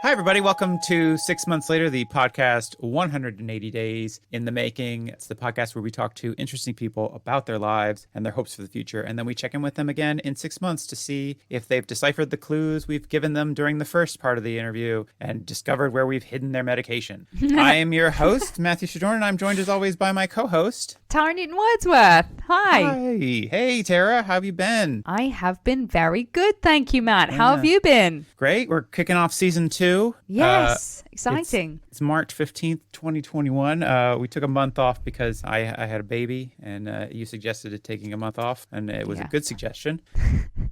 Hi, everybody. Welcome to 6 Months Later, the podcast 180 Days in the Making. It's the podcast where we talk to interesting people about their lives and their hopes for the future. And then we check in with them again in 6 months to see if they've deciphered the clues we've given them during the first part of the interview and discovered where we've hidden their medication. I am your host, Matthew Shadorn, and I'm joined as always by my co-host, Tara Newton-Wordsworth. Hi. Hi. Hey, Tara. How have you been? I have been very good, thank you, Matt. How have you been? Great. We're kicking off season 2. Yes, exciting. It's March 15th, 2021. We took a month off because I had a baby, and you suggested taking a month off, and it was a good suggestion.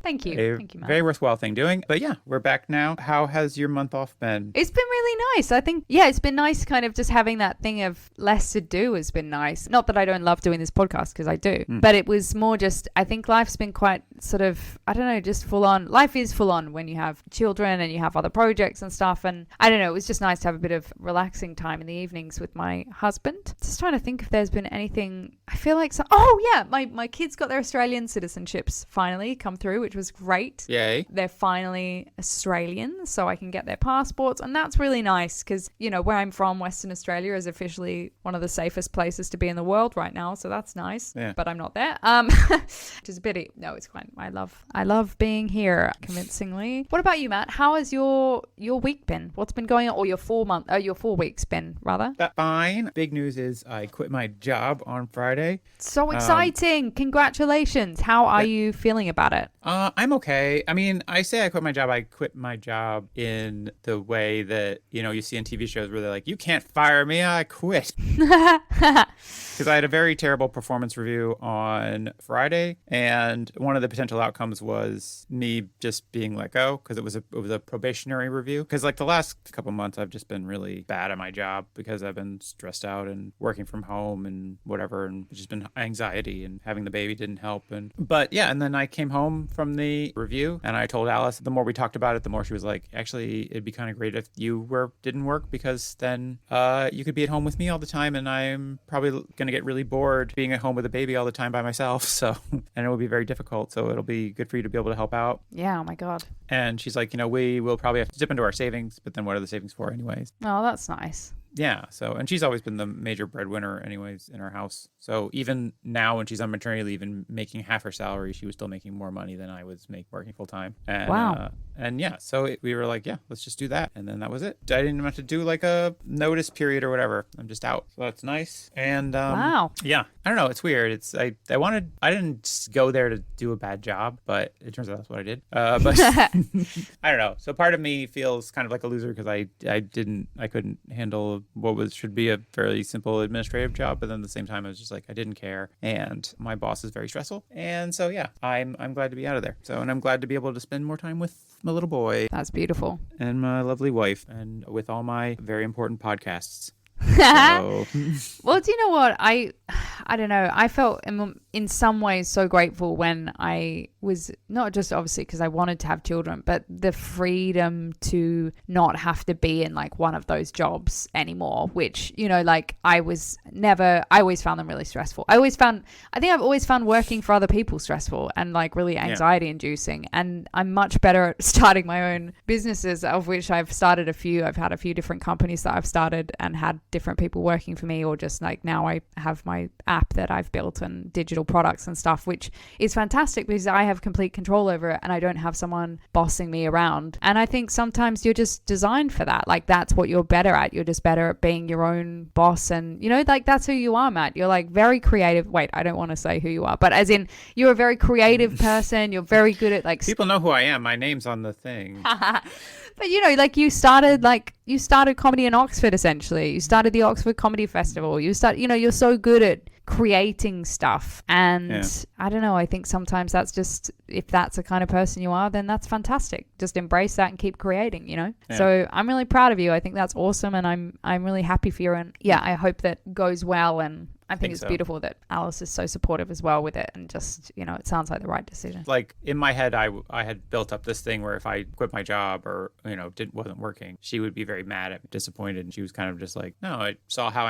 Thank you. Thank you, Matt. Very worthwhile thing doing. But yeah, we're back now. How has your month off been? It's been really nice. I think, it's been nice kind of just having that thing of less to do has been nice. Not that I don't love doing this podcast, because I do. But it was more just, I think life's been quite sort of, I don't know, just full on. Life is full on when you have children and you have other projects and stuff. And I don't know, it was just nice to have a bit of relaxing time in the evenings with my husband. Just trying to think if there's been anything. I feel like, my kids got their Australian citizenships finally come through, which was great. Yay. They're finally Australian, so I can get their passports. And that's really nice because, where I'm from, Western Australia is officially one of the safest places to be in the world right now. So that's nice. Yeah. But I'm not there. Which is a pity. No, it's fine. I love being here convincingly. What about you, Matt? How has your week been? What's been going on? Or your 4 weeks been, rather? Fine. Big news is I quit my job on Friday. So exciting. Congratulations. How are you feeling about it? I'm okay. I mean, I say I quit my job. I quit my job in the way that, you see in TV shows where they're like, you can't fire me. I quit. Because I had a very terrible performance review on Friday. And one of the potential outcomes was me just being let go because it was a probationary review. Because like the last couple months, I've just been really bad at my job because I've been stressed out and working from home and whatever. And it's just been anxiety, and having the baby didn't help. But then I came home from the review and I told Alice, the more we talked about it, the more she was like, actually, it'd be kind of great if you didn't work, because then you could be at home with me all the time, and I'm probably going to get really bored being at home with a baby all the time by myself. So, and it will be very difficult. So it'll be good for you to be able to help out. Yeah. Oh my God. And she's like, we will probably have to dip into our savings, but then what are the savings for anyways? Oh, that's nice. Yeah. So, and she's always been the major breadwinner anyways in our house. So even now when she's on maternity leave and making half her salary, she was still making more money than I was working full time. And, wow. We were like, let's just do that. And then that was it. I didn't even have to do like a notice period or whatever. I'm just out. So that's nice. And wow. Yeah. I don't know. It's weird. I didn't go there to do a bad job, but it turns out that's what I did. But I don't know. So part of me feels kind of like a loser because I couldn't handle what should be a fairly simple administrative job, but then at the same time I was just like, I didn't care, and my boss is very stressful, and so I'm glad to be out of there. So, and I'm glad to be able to spend more time with my little boy. That's beautiful. And my lovely wife, and with all my very important podcasts. So. Well, do you know what? I don't know. I felt in some ways so grateful when I was, not just obviously because I wanted to have children, but the freedom to not have to be in like one of those jobs anymore, which, like I always found them really stressful. I think I've always found working for other people stressful and like really anxiety inducing. And I'm much better at starting my own businesses, of which I've started a few. I've had a few different companies that I've started and had different people working for me, or just like now I have my app that I've built and digital products and stuff, which is fantastic because I have complete control over it and I don't have someone bossing me around. And I think sometimes you're just designed for that. Like that's what you're better at. You're just better at being your own boss, and like that's who you are, Matt. You're like very creative. Wait, I don't want to say who you are, but as in you're a very creative person. You're very good at like people know who I am. My name's on the thing. But you started comedy in Oxford essentially. You started the Oxford Comedy Festival. You're so good at creating stuff, and I don't know, I think sometimes that's just, if that's the kind of person you are, then that's fantastic. Just embrace that and keep creating, So I'm really proud of you. I think that's awesome, and I'm really happy for you, and I hope that goes well, and I think it's so. beautiful that Alice is so supportive as well with it, and just, you know, it sounds like the right decision. Like in my head, I had built up this thing where if I quit my job or, you know, wasn't working, she would be very mad at me, disappointed. And she was kind of just like, no, I saw how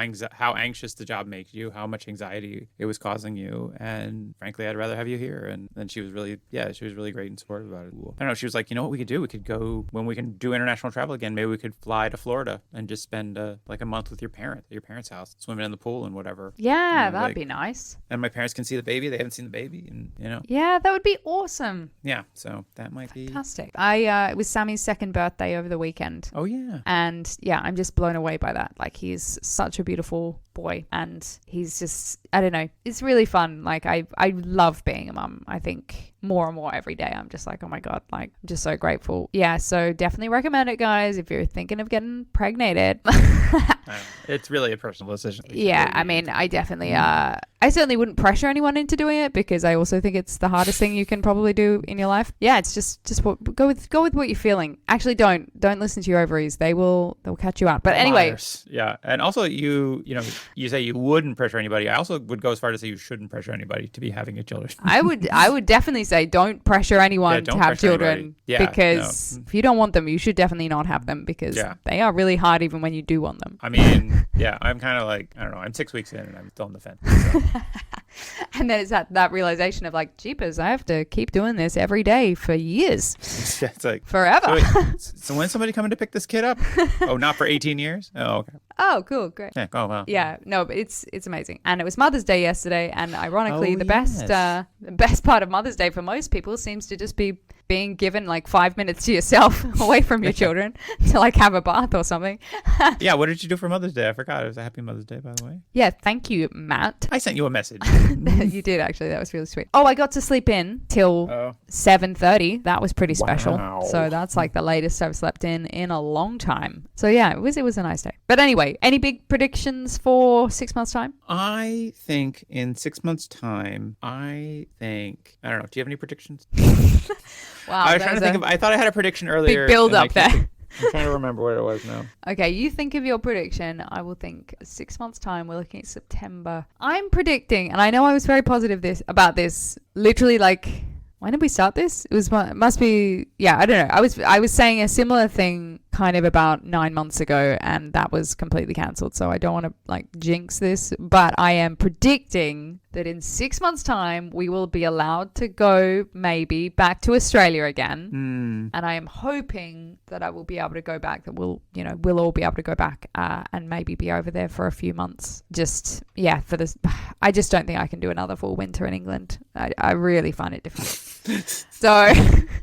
anxious the job makes you, how much anxiety it was causing you. And frankly, I'd rather have you here. And then she was really great and supportive about it. I don't know. She was like, you know what we could do? We could go when we can do international travel again. Maybe we could fly to Florida and just spend like a month with your parents' house, swimming in the pool and whatever. Yeah, you know, that'd be nice. And my parents can see the baby. They haven't seen the baby, and you know. Yeah, that would be awesome. Yeah, so that might be fantastic. It was Sammy's second birthday over the weekend. Oh yeah. And yeah, I'm just blown away by that. Like, he's such a beautiful boy, and he's just, I don't know, it's really fun. Like, I love being a mum. I think more and more every day I'm just like, oh my god, like, I'm just so grateful. Yeah, so definitely recommend it, guys, if you're thinking of getting pregnated. It's really a personal decision. Yeah, I mean, I definitely I certainly wouldn't pressure anyone into doing it, because I also think it's the hardest thing you can probably do in your life. Yeah, it's just go with what you're feeling. Actually, don't listen to your ovaries. They'll catch you out. But anyway, liars. Yeah, and also you know, you say you wouldn't pressure anybody. I also would go as far to say you shouldn't pressure anybody to be having a children. I would definitely say don't pressure anyone to have children, because if you don't want them, you should definitely not have them, because they are really hard even when you do want them. I mean, yeah, I'm kind of like, I don't know, I'm 6 weeks in and I'm still on the fence. So. And then it's that realization of like, jeepers, I have to keep doing this every day for years. Yeah, it's like forever. So when's somebody coming to pick this kid up? Oh, not for 18 years? Oh, okay. Oh, cool, great. Yeah, oh wow. Yeah, no, but it's amazing. And it was Mother's Day yesterday, and ironically, the best part of Mother's Day for most people seems to just be being given like 5 minutes to yourself away from your children to like have a bath or something. Yeah, what did you do for Mother's Day? I forgot. It was a happy Mother's Day, by the way. Yeah, thank you, Matt. I sent you a message. You did, actually. That was really sweet. Oh, I got to sleep in till 7:30. That was pretty special. Wow. So that's like the latest I've slept in a long time. So yeah, it was a nice day. But anyway, any big predictions for 6 months' time? I think in 6 months' time, I don't know. Do you have any predictions? Wow. I was trying to think I thought I had a prediction earlier. Big build up there. I'm trying to remember what it was now. Okay, you think of your prediction. I will think 6 months' time. We're looking at September. I'm predicting, and I know I was very positive about this. Literally, like, when did we start this? It must be, yeah, I don't know. I was saying a similar thing kind of about 9 months ago, and that was completely cancelled. So I don't want to like jinx this, but I am predicting that in 6 months' time we will be allowed to go maybe back to Australia again. And I am hoping that I will be able to go back, that we'll all be able to go back and maybe be over there for a few months. Just, yeah, for this. I just don't think I can do another full winter in England. I really find it difficult. So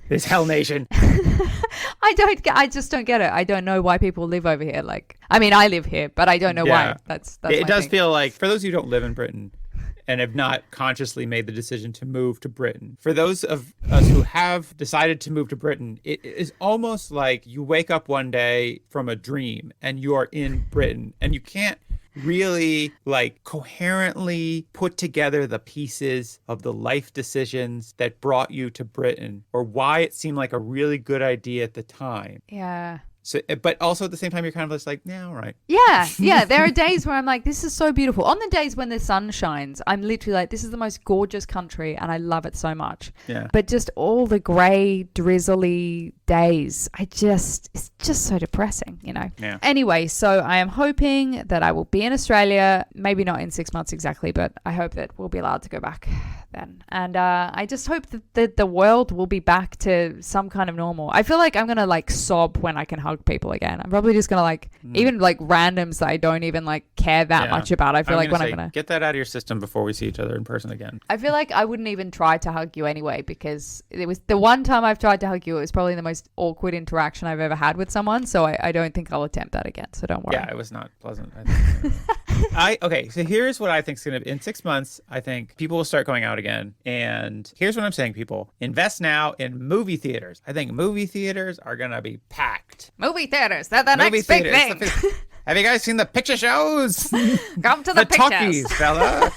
this Hell Nation. I just don't get it. I don't know why people live over here. Like, I mean, I live here, but I don't know why. That's it does feel like, for those who don't live in Britain and have not consciously made the decision to move to Britain, for those of us who have decided to move to Britain, it is almost like you wake up one day from a dream and you are in Britain, and you can't really like coherently put together the pieces of the life decisions that brought you to Britain, or why it seemed like a really good idea at the time. Yeah. So, but also at the same time, you're kind of just like, yeah, all right. Yeah. There are days where I'm like, this is so beautiful. On the days when the sun shines, I'm literally like, this is the most gorgeous country, and I love it so much. Yeah. But just all the grey, drizzly days, it's just so depressing, you know? Yeah. Anyway, so I am hoping that I will be in Australia, maybe not in 6 months exactly, but I hope that we'll be allowed to go back then. And I just hope that the world will be back to some kind of normal. I feel like I'm going to like sob when I can hug people again. I'm probably just going to like, even like randoms that I don't even like care that much about. I feel like when I'm going to get that out of your system before we see each other in person again. I feel like I wouldn't even try to hug you anyway, because it was the one time I've tried to hug you, it was probably the most awkward interaction I've ever had with someone. So I don't think I'll attempt that again. So don't worry. Yeah, it was not pleasant. Okay, so here's what I think is going to be. In 6 months, I think people will start going out again. And here's what I'm saying, people. Invest now in movie theaters. I think movie theaters are going to be packed. Movie theaters. They're the next big thing. Have you guys seen the picture shows? Come to the pictures. talkies, fella.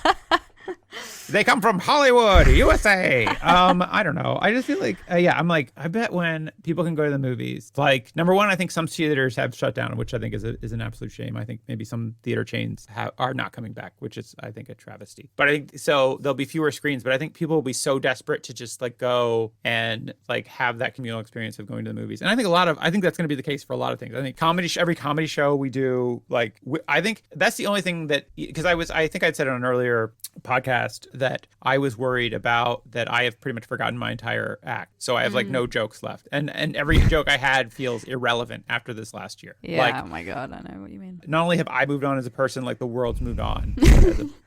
They come from Hollywood, USA. I don't know. I just feel like, I'm like, I bet when people can go to the movies, like, number one, I think some theaters have shut down, which I think is an absolute shame. I think maybe some theater chains are not coming back, which is, I think, a travesty. But I think, so there'll be fewer screens, but I think people will be so desperate to just like go and like have that communal experience of going to the movies. And I think I think that's going to be the case for a lot of things. I think every comedy show we do, like, I think that's the only thing that, because I think I'd said on an earlier podcast that I was worried about that I have pretty much forgotten my entire act. So I have like no jokes left. And every joke I had feels irrelevant after this last year. Yeah, like, oh my God, I know what you mean. Not only have I moved on as a person, like the world's moved on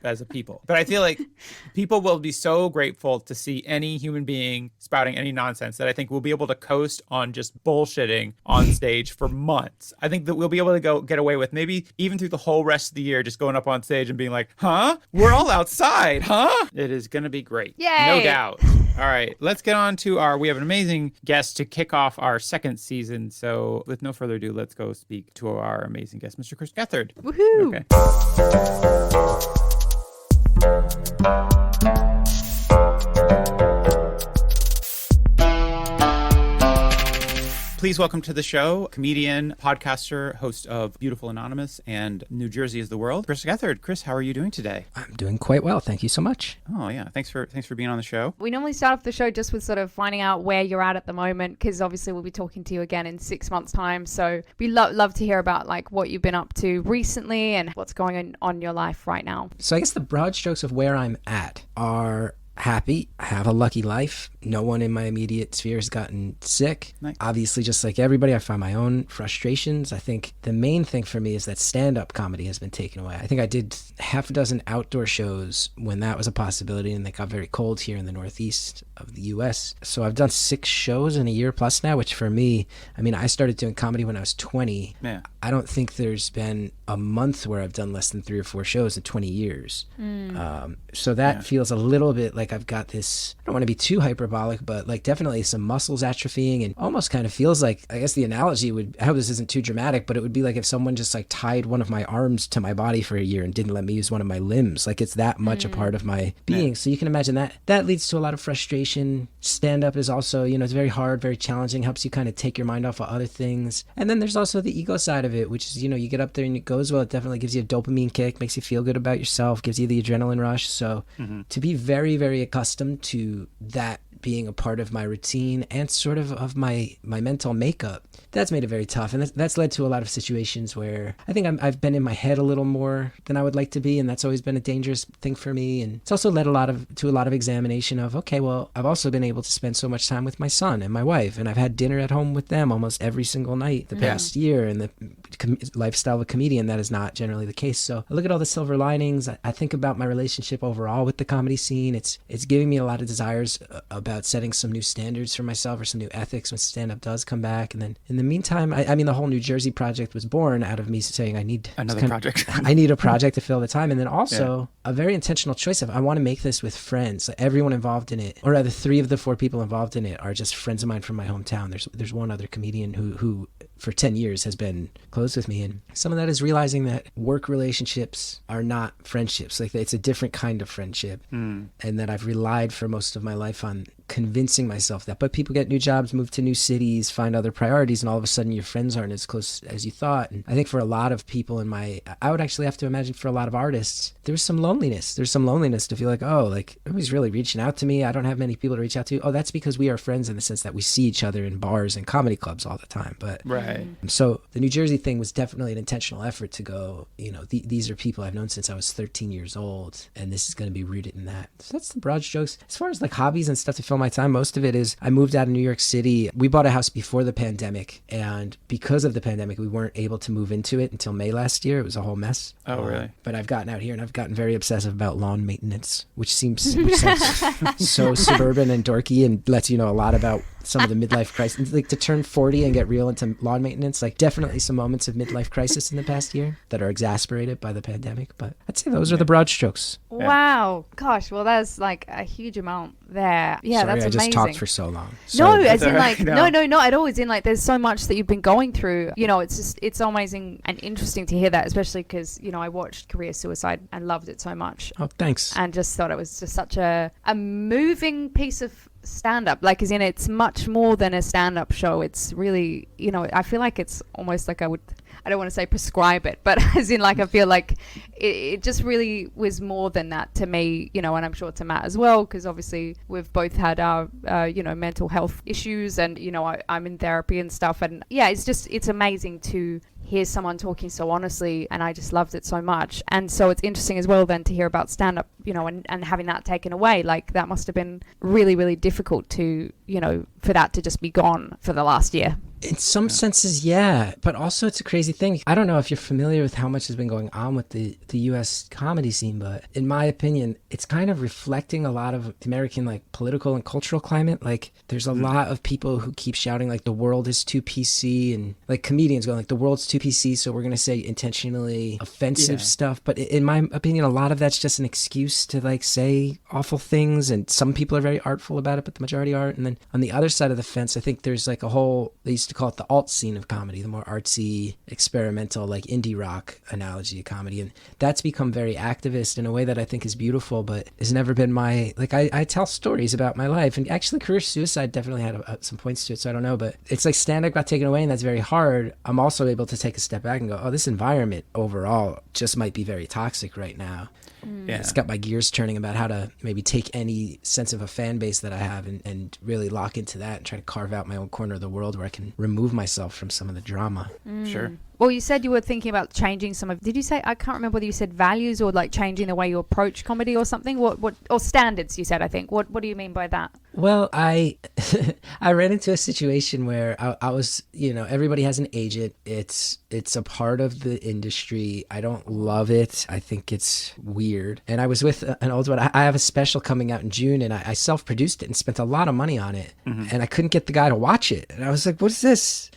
as a people. But I feel like people will be so grateful to see any human being spouting any nonsense that I think we'll be able to coast on just bullshitting on stage for months. I think that we'll be able to get away with maybe even through the whole rest of the year just going up on stage and being like, huh? We're all outside, huh? It is going to be great. Yay! No doubt. All right, let's get on to we have an amazing guest to kick off our second season. So with no further ado, let's go speak to our amazing guest, Mr. Chris Gethard. Woohoo! Okay. Please welcome to the show, comedian, podcaster, host of Beautiful Anonymous and New Jersey is the World, Chris Gethard. Chris, how are you doing today? I'm doing quite well. Thank you so much. Oh, yeah. Thanks for being on the show. We normally start off the show just with sort of finding out where you're at the moment, because obviously we'll be talking to you again in 6 months' time. So we love to hear about like what you've been up to recently and what's going on in your life right now. So I guess the broad strokes of where I'm at are happy. I have a lucky life. No one in my immediate sphere has gotten sick. Nice. Obviously, just like everybody, I find my own frustrations. I think the main thing for me is that stand-up comedy has been taken away. I think I did half a dozen outdoor shows when that was a possibility, and they got very cold here in the Northeast of the U.S. So I've done 6 shows in a year plus now, which for me, I mean, I started doing comedy when I was 20. Yeah. I don't think there's been a month where I've done less than 3 or 4 shows in 20 years. So that feels a little bit like I've got this, I don't want to be too hyperbolic, but like definitely some muscles atrophying, and almost kind of feels like, I guess the analogy would, I hope this isn't too dramatic, but it would be like if someone just like tied one of my arms to my body for a year and didn't let me use one of my limbs. Like it's that much a part of my being. Yeah. So you can imagine that leads to a lot of frustration. Stand up is also, you know, it's very hard, very challenging, helps you kind of take your mind off of other things. And then there's also the ego side of it, which is, you know, you get up there and it goes well. It definitely gives you a dopamine kick, makes you feel good about yourself, gives you the adrenaline rush. So to be very, very accustomed to that being a part of my routine and sort of my mental makeup, that's made it very tough. And that's led to a lot of situations where I think I've been in my head a little more than I would like to be, and that's always been a dangerous thing for me. And it's also led to a lot of examination of, okay, well, I've also been able to spend so much time with my son and my wife, and I've had dinner at home with them almost every single night the past year, and the lifestyle of a comedian, that is not generally the case. So I look at all the silver linings. I think about my relationship overall with the comedy scene. It's giving me a lot of desires about setting some new standards for myself or some new ethics when stand-up does come back. And then in the meantime, I mean, the whole New Jersey project was born out of me saying I need another project. I need a project to fill the time. And then also a very intentional choice of, I want to make this with friends. Like everyone involved in it, or rather 3 of the 4 people involved in it are just friends of mine from my hometown. There's one other comedian who for 10 years has been close with me. And some of that is realizing that work relationships are not friendships. Like it's a different kind of friendship. And that I've relied for most of my life on convincing myself that. But people get new jobs, move to new cities, find other priorities, and all of a sudden your friends aren't as close as you thought. And I think for a lot of people I would actually have to imagine for a lot of artists, there's some loneliness. There's some loneliness to feel like, oh, like nobody's really reaching out to me. I don't have many people to reach out to. Oh, that's because we are friends in the sense that we see each other in bars and comedy clubs all the time. But right. So the New Jersey thing was definitely an intentional effort to go, you know, these are people I've known since I was 13 years old, and this is going to be rooted in that. So that's the broad strokes. As far as like hobbies and stuff to fill my time, most of it is I moved out of New York City. We bought a house before the pandemic, and because of the pandemic, we weren't able to move into it until May last year. It was a whole mess. Oh, really? But I've gotten out here and I've gotten very obsessive about lawn maintenance, which sounds so suburban and dorky and lets you know a lot about some of the midlife crisis, like to turn 40 and get real into lawn maintenance, like definitely some moments of midlife crisis in the past year that are exasperated by the pandemic. But I'd say those are the broad strokes. Wow. Gosh. Well, there's like a huge amount there. Yeah, Sorry, that's amazing. I just talked for so long. No, Sorry. as in like, No. no, not at all. As in like, there's so much that you've been going through. You know, it's so amazing and interesting to hear that, especially because, you know, I watched Career Suicide and loved it so much. Oh, thanks. And just thought it was just such a moving piece of stand-up. Like, as in, it's much more than a stand-up show. It's really, you know, I feel like it's almost like I don't want to say prescribe it, but as in like I feel like it just really was more than that to me, you know, and I'm sure to Matt as well, because obviously we've both had our, you know, mental health issues, and, you know, I'm in therapy and stuff. And yeah, it's amazing to hear someone talking so honestly, and I just loved it so much. And so it's interesting as well then to hear about stand-up, you know, and having that taken away. Like, that must have been really, really difficult to, you know, for that to just be gone for the last year. In some senses, yeah. But also it's a crazy thing. I don't know if you're familiar with how much has been going on with the U.S. comedy scene, but in my opinion, it's kind of reflecting a lot of the American, like, political and cultural climate. Like, there's a lot of people who keep shouting, like, the world is too PC, and, like, comedians going, like, the world's too PC, so we're going to say intentionally offensive stuff. But in my opinion, a lot of that's just an excuse to, like, say awful things, and some people are very artful about it, but the majority aren't. And then on the other side of the fence, I think there's, like, a whole, they used to call it the alt scene of comedy, the more artsy, experimental, like indie rock analogy of comedy. And that's become very activist in a way that I think is beautiful, but has never been my, like, I tell stories about my life. And actually Career Suicide definitely had some points to it, so I don't know, but it's like stand-up got taken away, and that's very hard. I'm also able to take a step back and go, oh, this environment overall just might be very toxic right now. Yeah. It's got my gears turning about how to maybe take any sense of a fan base that I have and really lock into that and try to carve out my own corner of the world where I can remove myself from some of the drama. Sure. Well, you said you were thinking about changing some of, did you say, I can't remember whether you said values or like changing the way you approach comedy or something. What or standards, you said, I think. What do you mean by that? Well, I ran into a situation where I was, you know, everybody has an agent. It's a part of the industry. I don't love it. I think it's weird. And I was with an old one. I have a special coming out in June, and I self-produced it and spent a lot of money on it. And I couldn't get the guy to watch it. And I was like, what is this?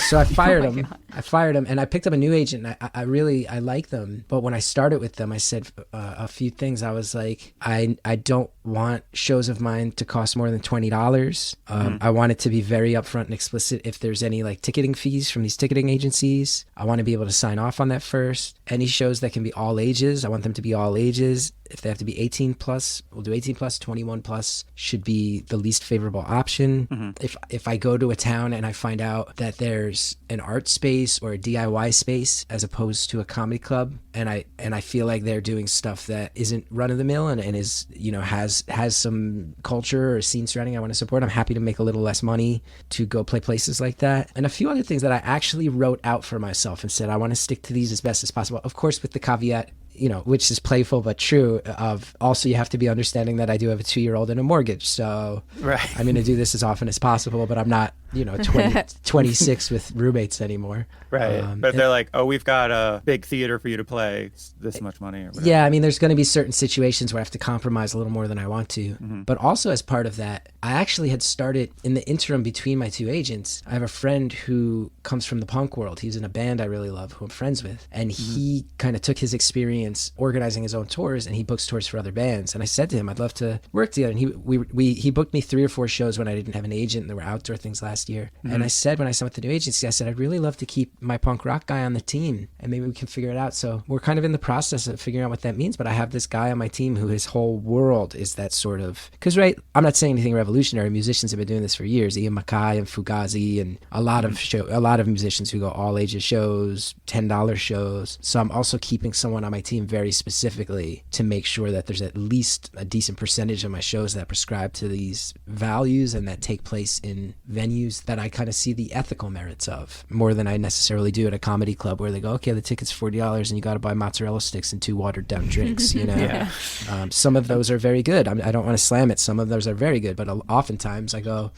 So I fired him. God. I fired him, and I picked up a new agent. And I really like them. But when I started with them, I said a few things. I was like, I don't want shows of mine to cost more than $20. I want it to be very upfront and explicit. If there's any like ticketing fees from these ticketing agencies, I want to be able to sign off on that first. Any shows that can be all ages, I want them to be all ages. If they have to be 18 plus, we'll do 18 plus. 21 plus should be the least favorable option. If I go to a town and I find out that there's an art space or a DIY space as opposed to a comedy club, and I feel like they're doing stuff that isn't run of the mill and is, you know, has some culture or scene surrounding I want to support, I'm happy to make a little less money to go play places like that. And a few other things that I actually wrote out for myself and said I want to stick to these as best as possible. Of course, with the caveat, you know, which is playful but true, of also you have to be understanding that I do have a 2-year-old and a mortgage. So I'm going to do this as often as possible, but I'm not, you know, 26 with roommates anymore. Right. But they're like, oh, we've got a big theater for you to play. It's this much money. Or whatever. Yeah, I mean, there's going to be certain situations where I have to compromise a little more than I want to. But also as part of that, I actually had started in the interim between my two agents. I have a friend who comes from the punk world. He's in a band I really love, who I'm friends with. And he kind of took his experience organizing his own tours, and he books tours for other bands. And I said to him, I'd love to work together. And he booked me 3 or 4 shows when I didn't have an agent, and there were outdoor things last year. And I said, when I signed with the new agency, I said, I'd really love to keep my punk rock guy on the team, and maybe we can figure it out. So we're kind of in the process of figuring out what that means. But I have this guy on my team who his whole world is that sort of, because I'm not saying anything revolutionary. Musicians have been doing this for years. Ian Mackay and Fugazi and a lot of musicians who go all ages shows, $10 shows. So I'm also keeping someone on my team very specifically to make sure that there's at least a decent percentage of my shows that prescribe to these values and that take place in venues that I kind of see the ethical merits of more than I necessarily do at a comedy club where they go, okay, the ticket's $40 and you got to buy mozzarella sticks and 2 watered down drinks, you know. Some of those are very good. I don't want to slam it. Some of those are very good, but oftentimes I go,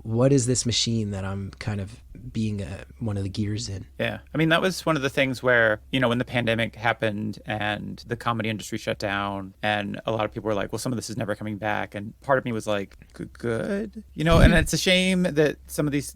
what is this machine that I'm kind of being one of the gears in. Yeah. I mean, that was one of the things where, when the pandemic happened and the comedy industry shut down and a lot of people were like, well, some of this is never coming back. And part of me was like, good. And it's a shame that some of these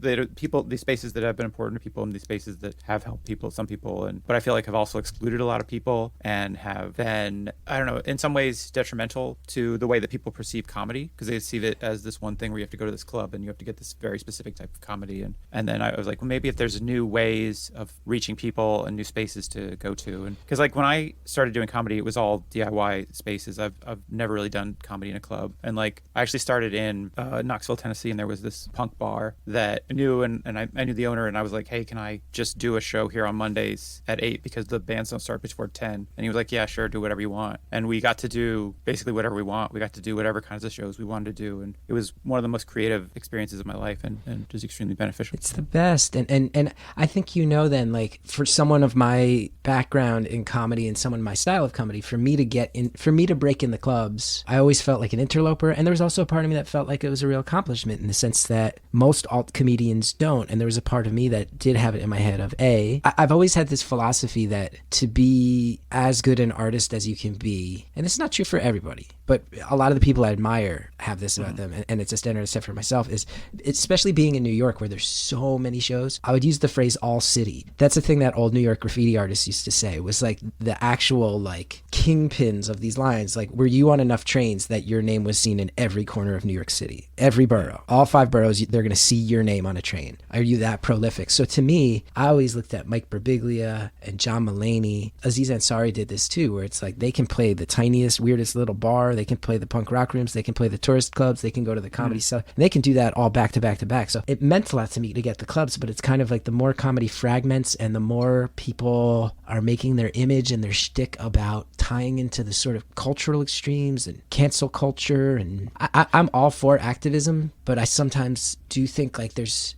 spaces that have been important to people and these spaces that have helped some people, but I feel like have also excluded a lot of people and have been, I don't know, in some ways detrimental to the way that people perceive comedy, because they see it as this one thing where you have to go to this club and you have to get this very specific type of comedy. And then I was like, well, maybe if there's new ways of reaching people and new spaces to go to. And because like when I started doing comedy, it was all DIY spaces. I've never really done comedy in a club. And like I actually started in Knoxville, Tennessee, and there was this punk bar that I knew, and I knew the owner, and I was like, hey, can I just do a show here on Mondays at 8 because the bands don't start before 10? And he was like, yeah, sure, do whatever you want. And we got to do basically whatever we want. We got to do whatever kinds of shows we wanted to do. And it was one of the most creative experiences of my life and just extremely beneficial. It's the best. And I think then, like, for someone of my background in comedy and someone my style of comedy, for me to break in the clubs, I always felt like an interloper. And there was also a part of me that felt like it was a real accomplishment in the sense that most alt comedians don't. And there was a part of me that did have it in my head of I've always had this philosophy that to be as good an artist as you can be, and it's not true for everybody, but a lot of the people I admire have this about them, and it's a standard set for myself, is especially being in New York where there's so many shows. I would use the phrase all city. That's a thing that old New York graffiti artists used to say, was like the actual like kingpins of these lines. Like, were you on enough trains that your name was seen in every corner of New York City? Every borough, all 5 boroughs, they're going to see your name on a train. Are you that prolific? So to me, I always looked at Mike Birbiglia and John Mulaney. Aziz Ansari did this too, where it's like they can play the tiniest, weirdest little bar, they can play the punk rock rooms, they can play the tourist clubs, they can go to the comedy stuff, and they can do that all back to back to back. So it meant a lot to me to get the clubs, but it's kind of like the more comedy fragments and the more people are making their image and their shtick about tying into the sort of cultural extremes and cancel culture, and I'm all for activism, but I sometimes do think like there's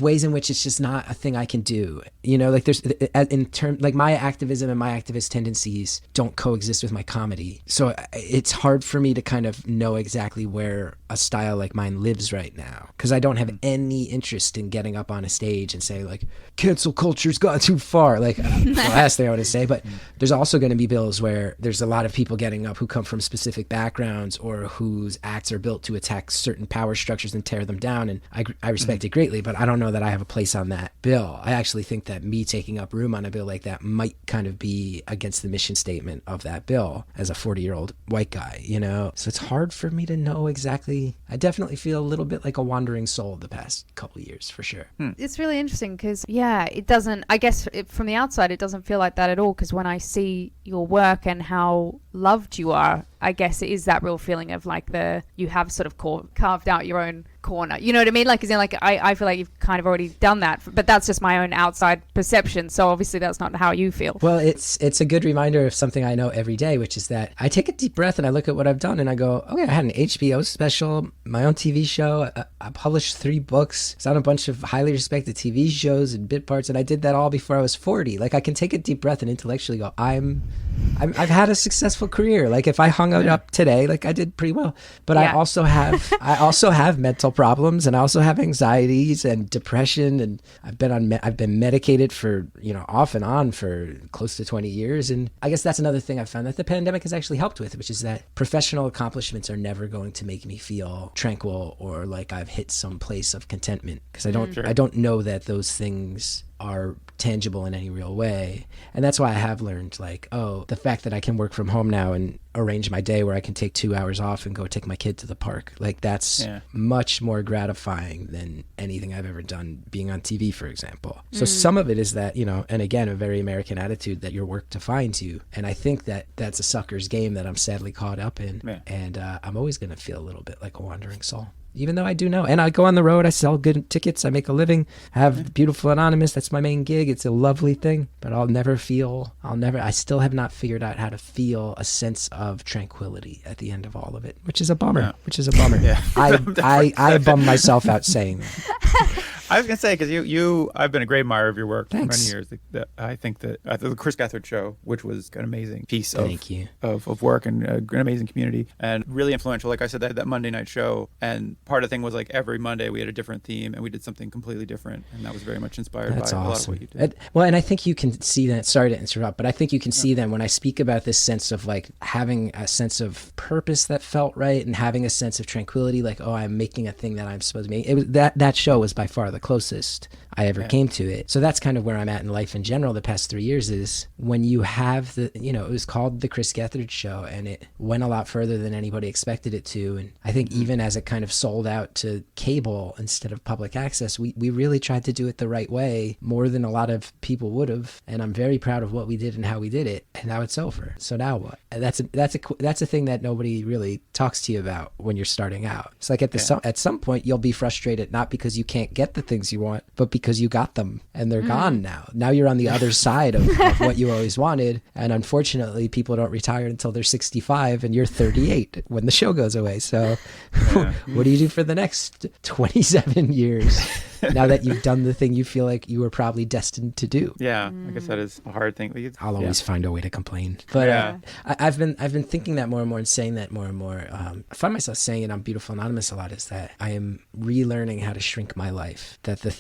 ways in which it's just not a thing I can do. Like there's like my activism and my activist tendencies don't coexist with my comedy. So it's hard for me to kind of know exactly where a style like mine lives right now, because I don't have any interest in getting up on a stage and say like cancel culture's gone too far. Like the last thing I want to say, but there's also going to be bills where there's a lot of people getting up who come from specific backgrounds or whose acts are built to attack certain power structures and tear them down. And I respect it greatly, but I don't know that I have a place on that bill. I actually think that me taking up room on a bill like that might kind of be against the mission statement of that bill as a 40-year-old white guy, So it's hard for me to know exactly. I definitely feel a little bit like a wandering soul the past couple of years, for sure. It's really interesting because, it doesn't, I guess from the outside, it doesn't feel like that at all, because when I see your work and how loved you are, I guess it is that real feeling of like you have sort of carved out your own corner. You know what I mean? Like, as in, like, I feel like you've kind of already done that, but that's just my own outside perception. So obviously that's not how you feel. Well, it's a good reminder of something I know every day, which is that I take a deep breath and I look at what I've done and I go, okay, I had an HBO special, my own TV show. I published 3 books. It's on a bunch of highly respected TV shows and bit parts. And I did that all before I was 40. Like, I can take a deep breath and intellectually go, I've had a successful career. Like, if I hung out up today, like, I did pretty well. But I also have mental problems, and I also have anxieties and depression, and I've been medicated for, off and on for close to 20 years. And I guess that's another thing I've found that the pandemic has actually helped with, which is that professional accomplishments are never going to make me feel tranquil or like I've hit some place of contentment, because I don't know that those things are tangible in any real way. And that's why I have learned, like, the fact that I can work from home now and arrange my day where I can take 2 hours off and go take my kid to the park, like, that's much more gratifying than anything I've ever done being on TV, for example. So some of it is that, and again, a very American attitude that your work defines you. And I think that that's a sucker's game that I'm sadly caught up in. And I'm always going to feel a little bit like a wandering soul, even though I do know. And I go on the road, I sell good tickets, I make a living, I have Beautiful Anonymous, that's my main gig. It's a lovely thing, but I still have not figured out how to feel a sense of tranquility at the end of all of it, which is a bummer. I bum myself out saying that. I was gonna say because I've been a great admirer of your work Thanks. for many years. I think that the Chris Gethard show, which was an amazing piece Thank you. of work and an amazing community and really influential. Like I said, that Monday night show, and part of the thing was like every Monday we had a different theme and we did something completely different, and that was very much inspired That's by awesome. a lot of what you did. Well, and I think you can see that. Sorry to interrupt, but I think you can see that when I speak about this sense of like having a sense of purpose that felt right and having a sense of tranquility, like, oh, I'm making a thing that I'm supposed to make. It was that show was by far the closest I ever came to it. So that's kind of where I'm at in life in general the past 3 years, is when you have it was called the Chris Gethard show, and it went a lot further than anybody expected it to. And I think even as it kind of sold out to cable instead of public access, we really tried to do it the right way, more than a lot of people would have. And I'm very proud of what we did and how we did it. And now it's over. So now what? And that's a thing that nobody really talks to you about when you're starting out. It's like at some point you'll be frustrated, not because you can't get the things you want, but because you got them and they're gone now. Now you're on the other side of what you always wanted. And unfortunately, people don't retire until they're 65 and you're 38 when the show goes away. So what do you do for the next 27 years now that you've done the thing you feel like you were probably destined to do? Yeah, I guess that is a hard thing. I'll always find a way to complain. But I've been thinking that more and more and saying that more and more. I find myself saying it on Beautiful Anonymous a lot, is that I am relearning how to shrink my life. That the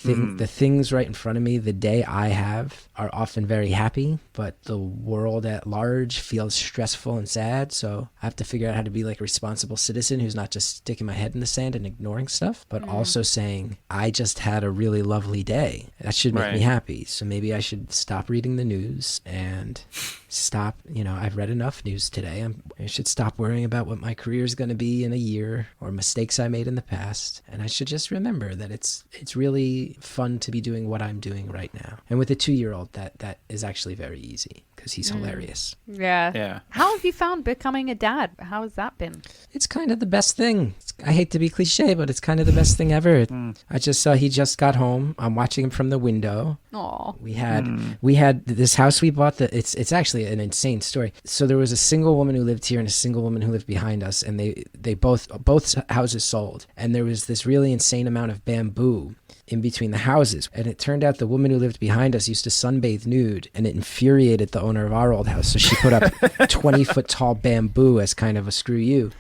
things right in front of me, the day I have, are often very happy, but the world at large feels stressful and sad. So I have to figure out how to be like a responsible citizen who's not just sticking my head in the sand and ignoring stuff, but also saying, I just had a really lovely day. That should make me happy. So maybe I should stop reading the news and stop, I've read enough news today. I should stop worrying about what my career is going to be in a year or mistakes I made in the past. And I should just remember that it's really fun to be doing what I'm doing right now. And with a 2-year-old, that is actually very easy because he's hilarious. Yeah. How have you found becoming a dad? How has that been? It's kind of the best thing. I hate to be cliche, but it's kind of the best thing ever. I just saw he just got home. I'm watching him from the window. Aw. We had this house we bought. It's actually an insane story. So there was a single woman who lived here and a single woman who lived behind us, and they both houses sold. And there was this really insane amount of bamboo in between the houses. And it turned out the woman who lived behind us used to sunbathe nude, and it infuriated the owner of our old house. So she put up 20-foot tall bamboo as kind of a screw you.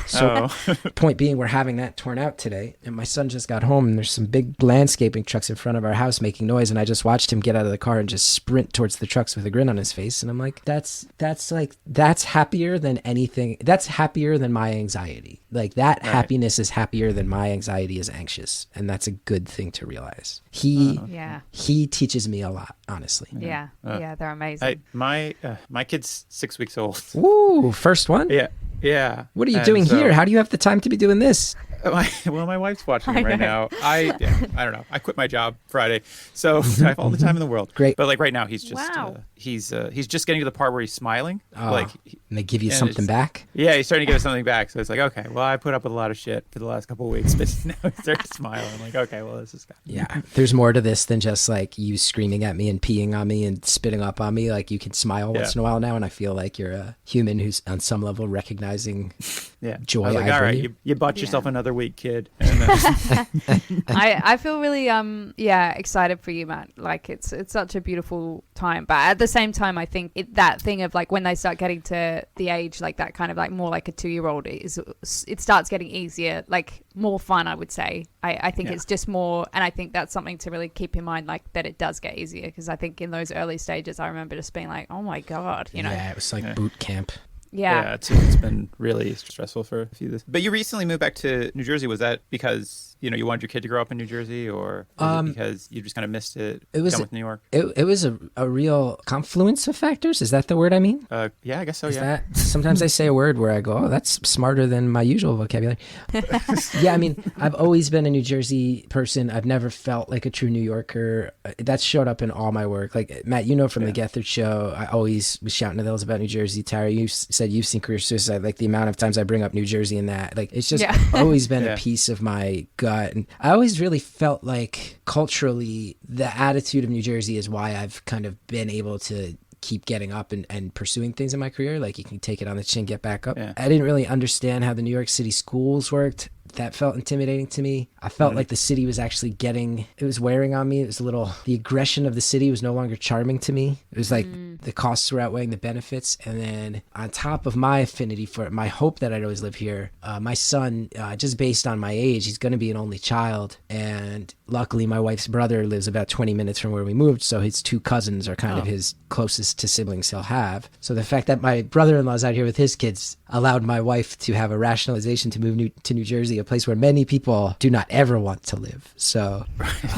So point being, we're having that torn out today. And my son just got home, and there's some big landscaping trucks in front of our house making noise. And I just watched him get out of the car and just sprint towards the trucks with a grin on his face. And I'm like, that's happier than anything. That's happier than my anxiety. Like that happiness is happier than my anxiety is anxious. And that's a good thing to realize. He teaches me a lot, honestly. Yeah, they're amazing. My kid's 6 weeks old. Ooh, first one? Yeah. What are you doing here? How do you have the time to be doing this? My wife's watching him right now. I don't know. I quit my job Friday, so I have all the time in the world. Great. But like right now, he's just he's just getting to the part where he's smiling. And they give you something back? Yeah, he's starting to give us something back. So it's like, okay, well, I put up with a lot of shit for the last couple of weeks, but now he starts to smile. I'm like, okay, well, this is good. Yeah, there's more to this than just like you screaming at me and peeing on me and spitting up on me. Like you can smile once in a while now, and I feel like you're a human who's on some level recognizing joy. I was like, all right, you bought yourself another week, kid. And, I feel really excited for you, Matt. Like it's such a beautiful time, but at the same time, I think that thing of like when they start getting to the age like that, kind of like more like a 2-year-old, it starts getting easier, like more fun, I would say. I think it's just more, and I think that's something to really keep in mind, like that it does get easier, because I think in those early stages I remember just being like, oh my god, it was like boot camp. Yeah, it's been really stressful for a few days. But you recently moved back to New Jersey. Was that because you wanted your kid to grow up in New Jersey, or was it because you just kind of missed it? It was done with New York. It was a real confluence of factors. Is that the word I mean? Yeah, I guess so. Sometimes I say a word where I go, oh, that's smarter than my usual vocabulary. Yeah, I mean, I've always been a New Jersey person. I've never felt like a true New Yorker. That showed up in all my work. Like Matt, from the Gethard show, I always was shouting to the hills about New Jersey. Tara, you said you've seen Career Suicide. Like the amount of times I bring up New Jersey in that, like it's just always been a piece of my gut. And I always really felt like culturally the attitude of New Jersey is why I've kind of been able to keep getting up and pursuing things in my career. Like you can take it on the chin, get back up. I didn't really understand how the New York City schools worked that felt intimidating to me. I felt like the city was actually it was wearing on me. It was the aggression of the city was no longer charming to me. It was like the costs were outweighing the benefits. And then on top of my affinity for it, my hope that I'd always live here, my son, just based on my age, he's going to be an only child. And luckily my wife's brother lives about 20 minutes from where we moved. So his two cousins are kind of his closest to siblings he'll have. So the fact that my brother-in-law's out here with his kids allowed my wife to have a rationalization to move to New Jersey, a place where many people do not ever want to live. So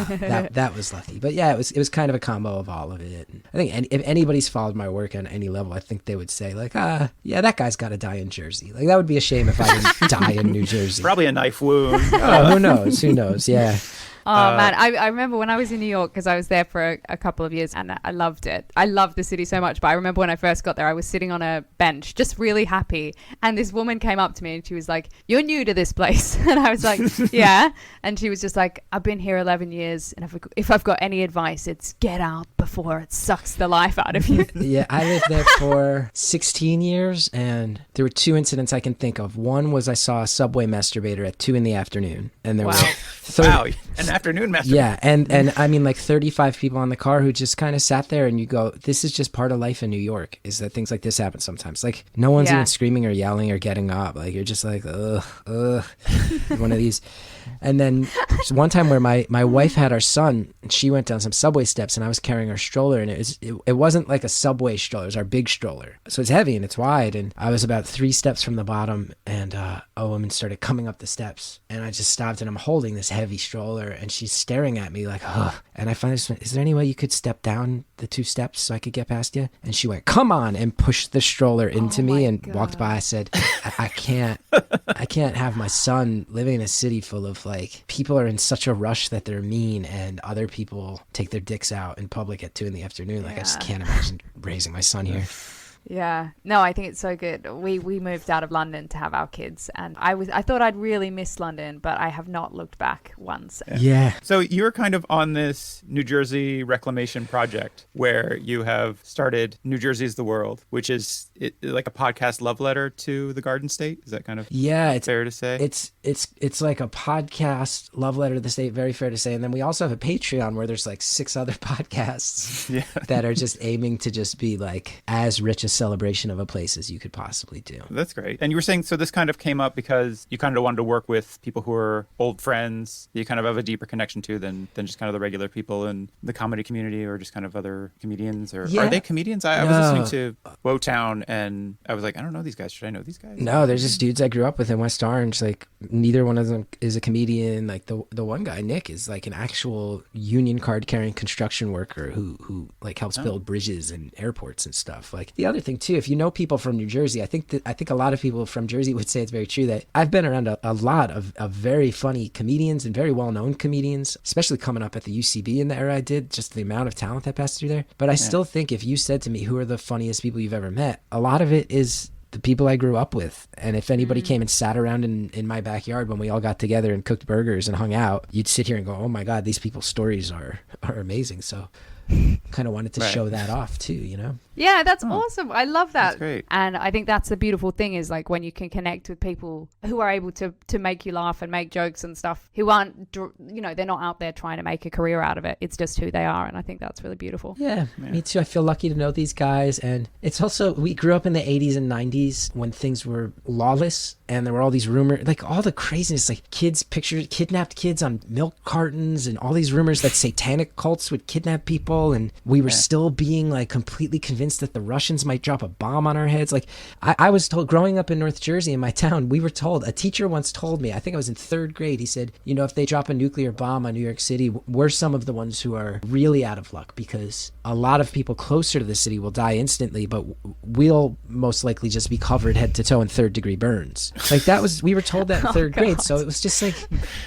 that was lucky. But yeah, it was kind of a combo of all of it. I think if anybody's followed my work on any level, I think they would say like, yeah, that guy's got to die in Jersey. Like that would be a shame if I didn't die in New Jersey. Probably a knife wound. Oh, who knows? Who knows? Yeah. Oh man, I remember when I was in New York, because I was there for a couple of years and I loved it. I loved the city so much. But I remember when I first got there, I was sitting on a bench, just really happy. And this woman came up to me and she was like, "You're new to this place." And I was like, "Yeah." And she was just like, "I've been here 11 years. And if I've got any advice, it's get out before it sucks the life out of you." Yeah, I lived there for 16 years. And there were two incidents I can think of. One was I saw a subway masturbator at 2 p.m. And there were Wow, an afternoon masturbator. Yeah, and I mean like 35 people on the car who just kind of sat there, and you go, this is just part of life in New York, is that things like this happen sometimes. Like no one's even screaming or yelling or getting up. Like you're just like, ugh, one of these. And then there's one time where my wife had our son, and she went down some subway steps, and I was carrying her stroller, and it wasn't like a subway stroller, it was our big stroller. So it's heavy and it's wide, and I was about 3 steps from the bottom, and a woman started coming up the steps, and I just stopped, and I'm holding this heavy stroller, and she's staring at me like, ugh. And I finally just went, "Is there any way you could step down the 2 steps so I could get past you?" And she went, "Come on," and pushed the stroller into me and walked by. I said, I can't have my son living in a city full of like people are in such a rush that they're mean, and other people take their dicks out in public at 2 p.m. Like I just can't imagine raising my son here. Yeah. No, I think it's so good. We moved out of London to have our kids, and I thought I'd really miss London, but I have not looked back once. Yeah. So you're kind of on this New Jersey reclamation project where you have started New Jersey's the World, which is like a podcast love letter to the Garden State. Is that kind of fair to say? It's like a podcast love letter to the state, very fair to say. And then we also have a Patreon where there's like 6 other podcasts that are just aiming to just be like as rich a celebration of a place as you could possibly do. That's great. And you were saying, so this kind of came up because you kind of wanted to work with people who are old friends that you kind of have a deeper connection to than just kind of the regular people in the comedy community, or just kind of other comedians, or are they comedians? I was listening to Wotown and I was like, I don't know these guys. Should I know these guys? No, they're just dudes I grew up with in West Orange. Like neither one of them is a comedian. Like the one guy, Nick, is like an actual union card carrying construction worker who like helps build bridges and airports and stuff. Like the other thing too, if you know people from New Jersey, I think a lot of people from Jersey would say it's very true that I've been around a lot of very funny comedians and very well-known comedians, especially coming up at the UCB in the era I did, just the amount of talent that passed through there. But I still think if you said to me, who are the funniest people you've ever met, a lot of it is the people I grew up with. And if anybody came and sat around in my backyard when we all got together and cooked burgers and hung out, you'd sit here and go, oh my God, these people's stories are amazing. So kind of wanted to show that off too, you know? Yeah, that's awesome. I love that. That's great. And I think that's the beautiful thing, is like when you can connect with people who are able to make you laugh and make jokes and stuff, who aren't, they're not out there trying to make a career out of it. It's just who they are. And I think that's really beautiful. Yeah, me too. I feel lucky to know these guys. And it's also, we grew up in the 80s and 90s when things were lawless. And there were all these rumors, like all the craziness, like kidnapped kids on milk cartons, and all these rumors that satanic cults would kidnap people. And we were still being like completely convinced that the Russians might drop a bomb on our heads. Like I was told, growing up in North Jersey in my town, we were told, a teacher once told me, I think I was in 3rd grade, he said, if they drop a nuclear bomb on New York City, we're some of the ones who are really out of luck, because a lot of people closer to the city will die instantly, but we'll most likely just be covered head to toe in 3rd-degree burns. Like we were told that in 3rd grade. So it was just like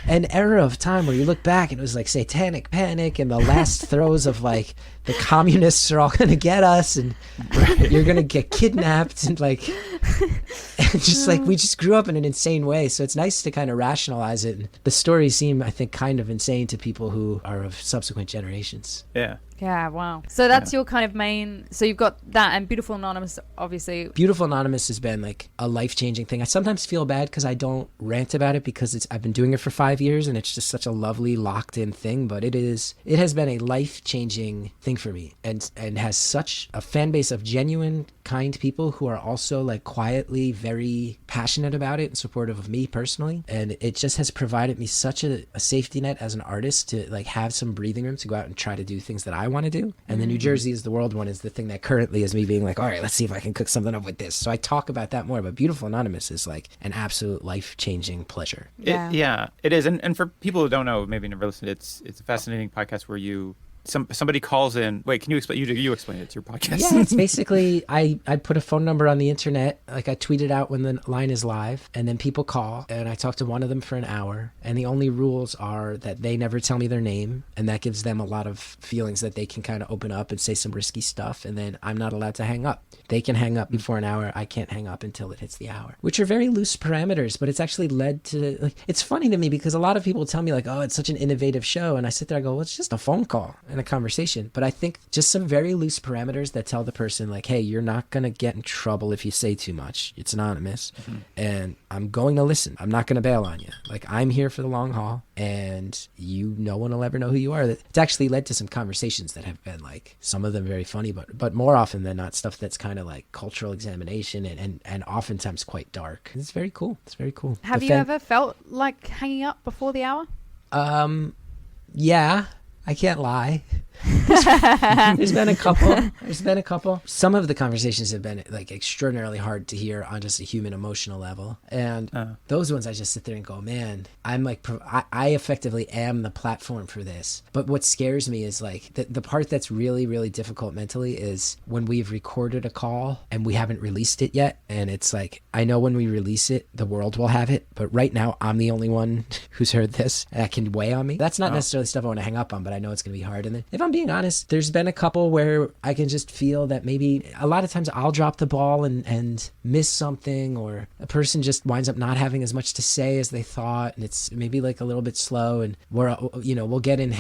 an era of time where you look back and it was like satanic panic and the last throes of like the communists are all going to get us, and you're going to get kidnapped, and like And just like we just grew up in an insane way, so it's nice to kind of rationalize it. And the stories seem, I think, kind of insane to people who are of subsequent generations. Yeah. Yeah, wow. So that's your kind of main, so you've got that, and Beautiful Anonymous, obviously. Beautiful Anonymous has been like a life-changing thing. I sometimes feel bad because I don't rant about it, because I've been doing it for 5 years and it's just such a lovely locked-in thing, but it has been a life-changing thing for me, and has such a fan base of genuine, kind people who are also like quietly very passionate about it and supportive of me personally. And it just has provided me such a safety net as an artist to like have some breathing room to go out and try to do things that I want to do. And the New Jersey is the World one is the thing that currently is me being like, all right, let's see if I can cook something up with this. So I talk about that more, but Beautiful Anonymous is like an absolute life-changing pleasure. Yeah, it is. And for people who don't know, maybe never listened, it's a fascinating podcast where somebody calls in. Wait, can you explain? You explain it. It's your podcast. Yeah, it's basically I put a phone number on the internet. Like I tweet it out when the line is live, and then people call, and I talk to one of them for an hour. And the only rules are that they never tell me their name, and that gives them a lot of feelings that they can kind of open up and say some risky stuff. And then I'm not allowed to hang up. They can hang up before an hour. I can't hang up until it hits the hour, which are very loose parameters. But it's actually led to like, it's funny to me because a lot of people tell me like, oh, it's such an innovative show, and I sit there and go, well, it's just a phone call and a conversation. But I think just some very loose parameters that tell the person like, hey, you're not going to get in trouble if you say too much. It's anonymous. And I'm going to listen. I'm not going to bail on you. Like I'm here for the long haul, and no one will ever know who you are. It's actually led to some conversations that have been like, some of them very funny, but more often than not stuff that's kind of like cultural examination and oftentimes quite dark. It's very cool. It's very cool. Have you ever felt like hanging up before the hour? Yeah, I can't lie. There's been a couple. Some of the conversations have been like extraordinarily hard to hear on just a human emotional level. And those ones I just sit there and go, man, I'm like, I effectively am the platform for this. But what scares me is like the part that's really, really difficult mentally is when we've recorded a call and we haven't released it yet. And it's like, I know when we release it, the world will have it. But right now I'm the only one who's heard this, and that can weigh on me. That's not necessarily stuff I want to hang up on, but I know it's going to be hard. And then if I'm being honest, there's been a couple where I can just feel that maybe a lot of times I'll drop the ball and miss something, or a person just winds up not having as much to say as they thought, and it's maybe like a little bit slow, and we'll get in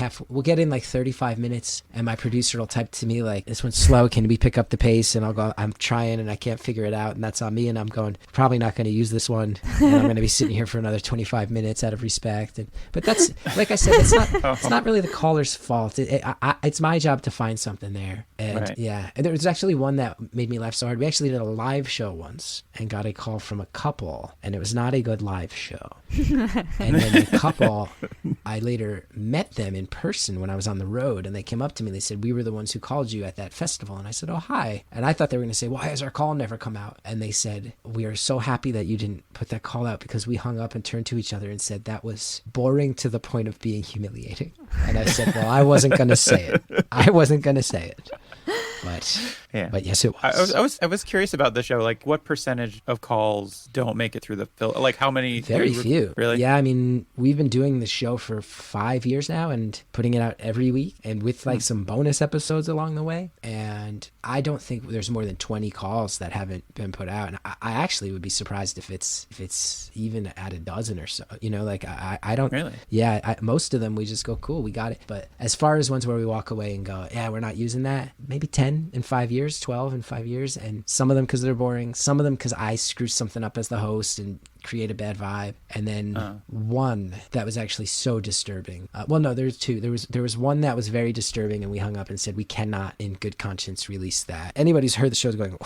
like 35 minutes, and my producer will type to me like, this one's slow, can we pick up the pace? And I'll go, I'm trying and I can't figure it out, and that's on me, and I'm going, probably not going to use this one, and I'm going to be sitting here for another 25 minutes out of respect. But that's, like I said, it's not really the caller's fault. It's my job to find something there. And yeah, and there was actually one that made me laugh so hard. We actually did a live show once and got a call from a couple, and it was not a good live show. And then the couple, I later met them in person when I was on the road, and they came up to me and they said, we were the ones who called you at that festival. And I said, oh, hi. And I thought they were going to say, why has our call never come out? And they said, we are so happy that you didn't put that call out, because we hung up and turned to each other and said that was boring to the point of being humiliating. And I said, well, I wasn't going to say it. But yes, it was. I was curious about the show. Like, what percentage of calls don't make it through the filter? Like, how many? Very few. Really? Yeah, I mean, we've been doing the show for 5 years now and putting it out every week, and with like some bonus episodes along the way. And I don't think there's more than 20 calls that haven't been put out. And I actually would be surprised if it's even at a dozen or so. You know, like I don't really. Yeah, most of them we just go, cool, we got it. But as far as ones where we walk away and go, yeah, we're not using that, maybe 10 in 5 years, 12 in 5 years, and some of them because they're boring, some of them because I screw something up as the host and create a bad vibe, and then one that was actually so disturbing. Well, no, there's two. There was one that was very disturbing, and we hung up and said we cannot, in good conscience, release that. Anybody who's heard the show is going,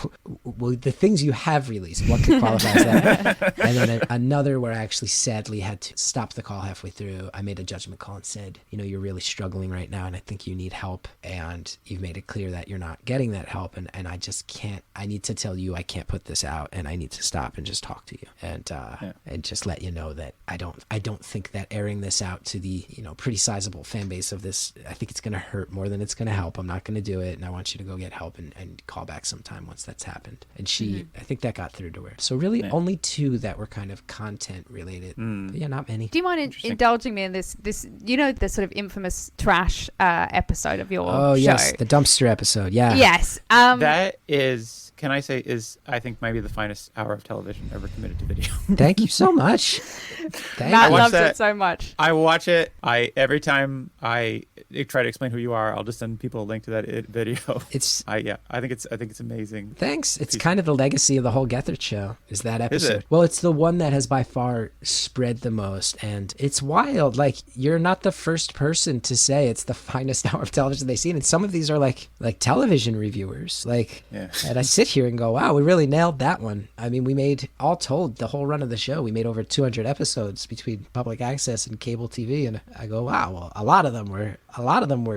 well, the things you have released, what could qualify as that? And then another where I actually sadly had to stop the call halfway through. I made a judgment call and said, you're really struggling right now, and I think you need help, and you've made it clear that you're not getting that help, and I just can't. I need to tell you I can't put this out, and I need to stop and just talk to you, and just let you know that I don't think that airing this out to the pretty sizable fan base of this, I think it's going to hurt more than it's going to help. I'm not going to do it, and I want you to go get help and call back sometime once that's happened. And she, I think that got through to her. So really only two that were kind of content related. But yeah, not many. Do you mind indulging me in this the sort of infamous trash episode of your show? Oh yes, the dumpster episode. Yeah. Yes. That is can I say, is I think maybe the finest hour of television ever committed to video. Thank you so much. Matt watch loves that. it so much. I watch it. Every time I try to explain who you are, I'll just send people a link to that video. I think it's amazing. Thanks. It's kind of the legacy of the whole Gethard show, is that episode. Is it? Well, it's the one that has by far spread the most, and it's wild. Like, you're not the first person to say it's the finest hour of television they've seen, and some of these are like television reviewers. Like, and I sit here and go, wow, we really nailed that one. I mean, we made, all told, the whole run of the show, we made over 200 episodes between public access and cable TV, and I go, wow, well, a lot of them were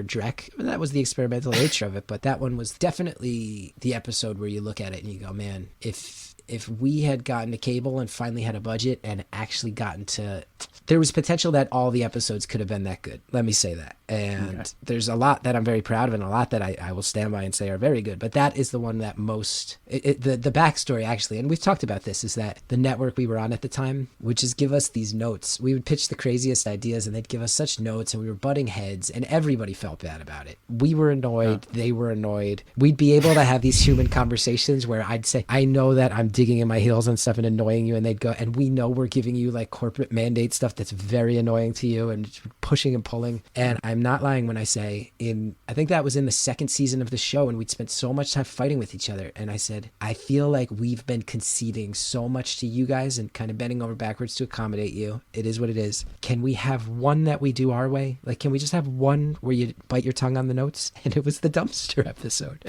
Drek. That was the experimental nature of it, but that one was definitely the episode where you look at it and you go, man, if we had gotten to cable and finally had a budget and actually gotten to, there was potential that all the episodes could have been that good. Let me say that. And there's a lot that I'm very proud of and a lot that I will stand by and say are very good. But that is the one that most, the backstory actually, and we've talked about this, is that the network we were on at the time would just give us these notes. We would pitch the craziest ideas and they'd give us such notes, and we were butting heads and everybody felt bad about it. We were annoyed. They were annoyed. We'd be able to have these human conversations where I'd say, I know that I'm digging in my heels and stuff and annoying you, and they'd go, and we know we're giving you like corporate mandate stuff that's very annoying to you and pushing and pulling. And I'm not lying when I say, I think that was in the second season of the show, and we'd spent so much time fighting with each other, and I said, I feel like we've been conceding so much to you guys and kind of bending over backwards to accommodate you. It is what it is. Can we have one that we do our way? Like, can we just have one where you bite your tongue on the notes? And it was the dumpster episode.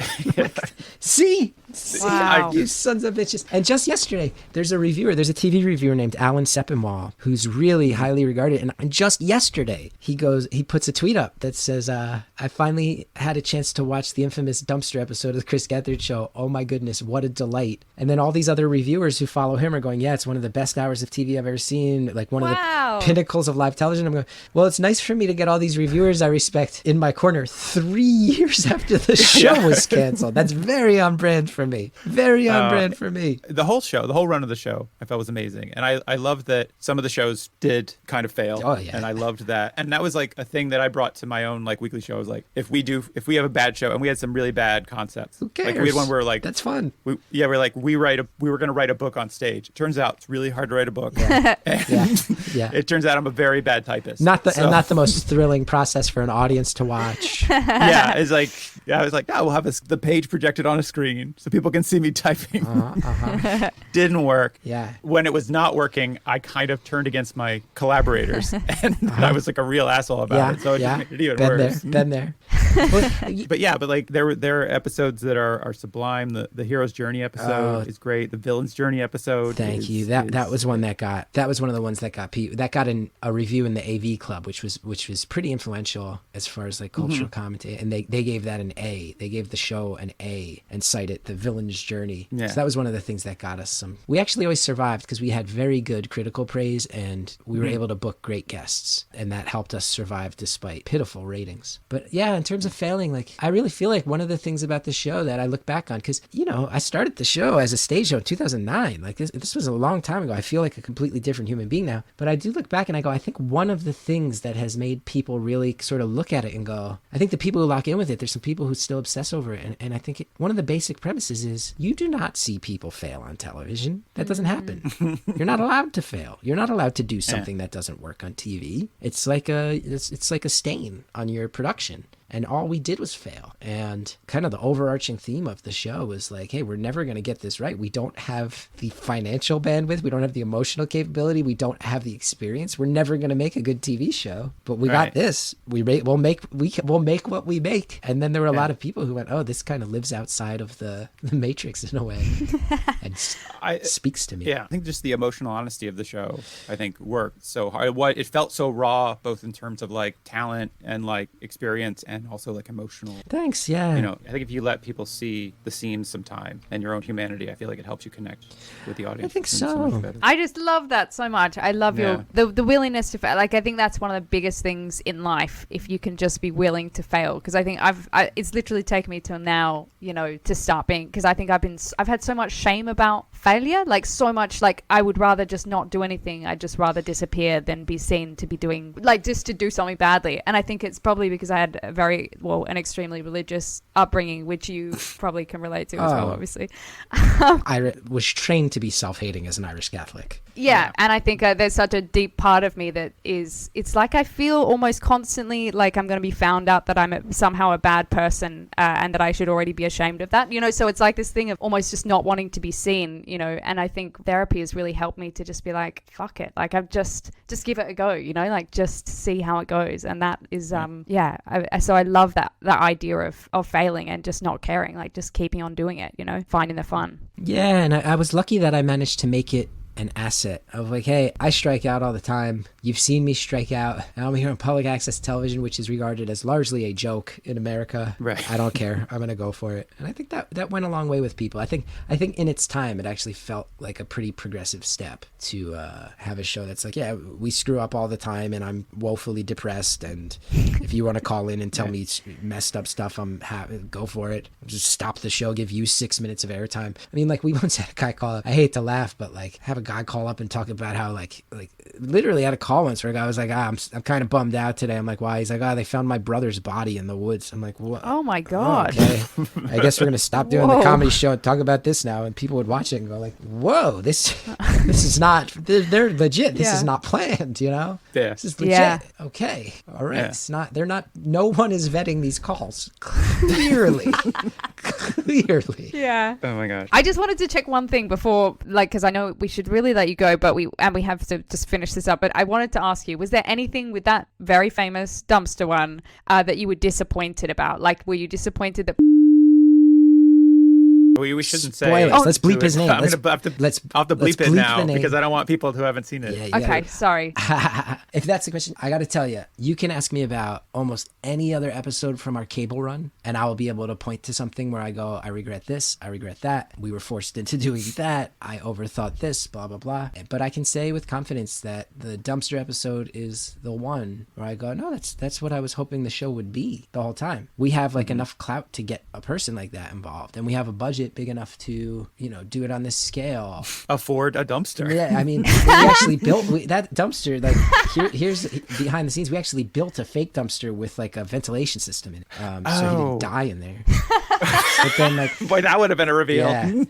See? Wow. You sons of bitches. And just yesterday, there's a TV reviewer named Alan Sepinwall, who's really highly regarded. And just yesterday, he puts a tweet up that says, I finally had a chance to watch the infamous dumpster episode of the Chris Gethard show. Oh my goodness, what a delight. And then all these other reviewers who follow him are going, yeah, it's one of the best hours of TV I've ever seen. Like one of the pinnacles of live television. I'm going, well, it's nice for me to get all these reviewers I respect in my corner 3 years after the show was canceled. That's very on brand for me. Very on brand for me. The whole run of the show, I felt was amazing. And I loved that some of the shows did kind of fail. Oh, yeah. And I loved that. And that was like a thing that I brought to my own like weekly shows. Like if we have a bad show, and we had some really bad concepts. Who cares? Like we had one where like, that's fun. We were going to write a book on stage. It turns out it's really hard to write a book. Yeah. Yeah. It turns out I'm a very bad typist. Not the most thrilling process for an audience to watch. Yeah. It's like, I was like, we'll have the page projected on a screen so people can see me typing. Didn't work. Yeah. When it was not working, I kind of turned against my collaborators, and I was like a real asshole about it. So it just made it even worse. Been there. But like there are episodes that are sublime. The hero's journey episode is great. The villain's journey episode. Thank you. That was one one of the ones that got a review in the AV Club, which was pretty influential as far as like cultural commentary. And they gave that an A. They gave the show an A and cited the villain's journey. Yeah. So that was one of the things that got us some. We actually always survived because we had very good critical praise and we were able to book great guests, and that helped us survive despite pitiful ratings. But yeah, in terms of failing, like I really feel like one of the things about the show that I look back on, because I started the show as a stage show in 2009. Like this was a long time ago. I feel like a completely different human being now. But I do look back and I go, I think one of the things that has made people really sort of look at it and go, I think the people who lock in with it, there's some people who still obsess over it. And I think one of the basic premises is you do not see people fail on television. That doesn't happen. You're not allowed to fail. You're not allowed to do something that doesn't work on TV. It's like a stain on your production. And all we did was fail. And kind of the overarching theme of the show was like, hey, we're never going to get this right. We don't have the financial bandwidth. We don't have the emotional capability. We don't have the experience. We're never going to make a good TV show. But we got this. We'll make what we make. And then there were a lot of people who went, oh, this kind of lives outside of the matrix in a way. And speaks to me. Yeah, I think just the emotional honesty of the show, I think, worked so hard. It felt so raw, both in terms of like talent and like experience and also like emotional. Thanks. Yeah. I think if you let people see the scenes sometime and your own humanity, I feel like it helps you connect with the audience. I think so. I just love that so much. I love the willingness to fail. Like I think that's one of the biggest things in life. If you can just be willing to fail, because I think it's literally taken me till now, to start being. Because I think I've had so much shame about failure. Like so much. Like I would rather just not do anything. I'd just rather disappear than be seen to be doing just to do something badly. And I think it's probably because I had a very an extremely religious upbringing, which you probably can relate to as well, obviously. I was trained to be self-hating as an Irish Catholic. Yeah, and I think there's such a deep part of me that it's like I feel almost constantly like I'm going to be found out that I'm somehow a bad person, and that I should already be ashamed of that, so it's like this thing of almost just not wanting to be seen, and I think therapy has really helped me to just be like, fuck it, like I've just give it a go, like just see how it goes. And that is so I love that idea of failing and just not caring, like just keeping on doing it, finding the fun. Yeah, and I was lucky that I managed to make it an asset of like, hey, I strike out all the time. You've seen me strike out. And I'm here on public access television, which is regarded as largely a joke in America. Right. I don't care. I'm going to go for it. And I think that went a long way with people. I think in its time, it actually felt like a pretty progressive step to have a show that's like, yeah, we screw up all the time and I'm woefully depressed. And if you want to call in and tell me messed up stuff, go for it. Just stop the show, give you 6 minutes of airtime. I mean, like we once had a guy call up. I hate to laugh, but like have a guy call up and talk about how like literally had a call once where a guy was like, I'm kind of bummed out today. I'm like, why? He's like, they found my brother's body in the woods. I'm like, what? Oh my God. Oh, okay. I guess we're gonna stop doing the comedy show and talk about this now. And people would watch it and go like, whoa, this is not, they're legit. This is not planned, Yeah. This is legit. Yeah. Okay. All right. Yeah. No one is vetting these calls. Clearly. Clearly. Yeah. Oh my gosh. I just wanted to check one thing before, because I know we should really let you go, but we have to just finish this up. But I wanted to ask you, was there anything with that very famous dumpster one that you were disappointed about? Like, were you disappointed that... We shouldn't Spoilers. say. Let's bleep his name. I'll have to bleep it now because I don't want people who haven't seen it. Yeah, okay, sorry. If that's the question, I got to tell you, you can ask me about almost any other episode from our cable run, and I will be able to point to something where I go, I regret this, I regret that, we were forced into doing that, I overthought this, blah, blah, blah. But I can say with confidence that the dumpster episode is the one where I go, no, that's what I was hoping the show would be the whole time. We have like enough clout to get a person like that involved, and we have a budget big enough to do it on this scale, afford a dumpster. Yeah, I mean, we actually built that dumpster. Like here's behind the scenes, we actually built a fake dumpster with like a ventilation system in it, so he didn't die in there. But then like, boy, that would have been a reveal. Yeah.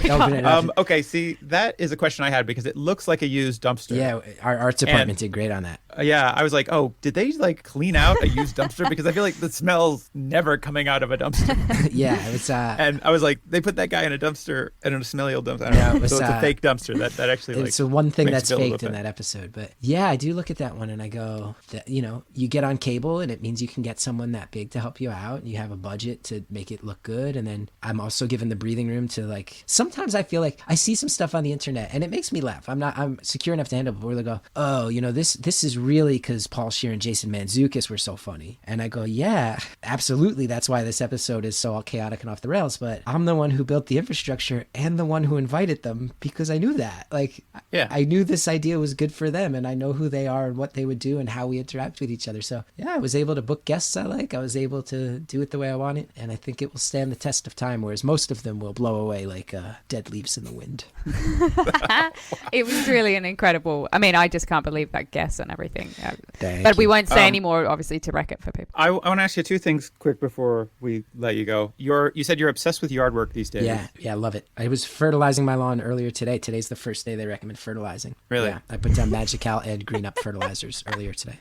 Oh my God. Okay, see, that is a question I had because it looks like a used dumpster. Yeah, our arts department did great on that. Yeah, I was like, oh, did they like clean out a used dumpster? Because I feel like the smell's never coming out of a dumpster. Yeah, it's and I was like, they put that guy in a dumpster, in a smelly old dumpster. I don't know. So it's a fake dumpster. That actually it's the one thing that's faked in that episode. But yeah, I do look at that one and I go, that you get on cable and it means you can get someone that big to help you out. And you have a budget to make it look good, and then I'm also given the breathing room to like. Sometimes I feel like I see some stuff on the internet and it makes me laugh. I'm secure enough to handle it, but they go, oh, this is really because Paul Scheer and Jason Mantzoukas were so funny. And I go, yeah, absolutely. That's why this episode is so chaotic and off the rails. But I'm the one who built the infrastructure and the one who invited them because I knew that. Like, yeah, I knew this idea was good for them, and I know who they are and what they would do and how we interact with each other. So yeah, I was able to book guests I like. I was able to do it the way I want it, and I think it will stand the test of time, whereas most of them will blow away like dead leaves in the wind. It was really an incredible, I mean, I just can't believe that guess and everything. Thank but you. we won't say any more, obviously, to wreck it for people. I want to ask you two things quick before we let you go. You said you're obsessed with yard work these days. Yeah, I love it. I was fertilizing my lawn earlier today. Today's the first day they recommend fertilizing. Really? Yeah, I put down Magical Ed Green Up fertilizers earlier today.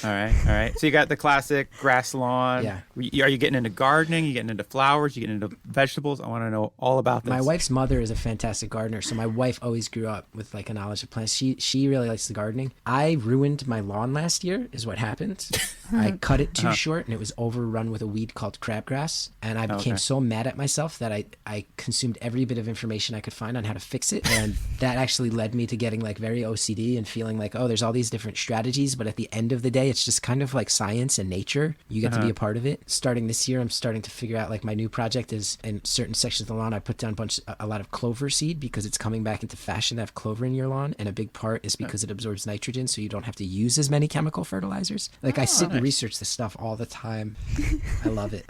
All right. So you got the classic grass lawn. Yeah. Are you getting into gardening? You getting into flowers? You getting into vegetables? I want to know all about this. My wife's mother is a fantastic gardener, so my wife always grew up with like a knowledge of plants. She really likes the gardening. I ruined my lawn last year, is what happened. I cut it too short, and it was overrun with a weed called crabgrass. And I became so mad at myself that I consumed every bit of information I could find on how to fix it. And that actually led me to getting like very OCD and feeling like, oh, there's all these different strategies, but at the end of the day, it's just kind of like science and nature. You get to be a part of it. Starting this year, I'm starting to figure out like my new project is in certain sections of the lawn. I put down a lot of clover seed because it's coming back into fashion to have clover in your lawn. And a big part is because it absorbs nitrogen, so you don't have to use use as many chemical fertilizers. Like I sit nice. and research this stuff all the time. I love it.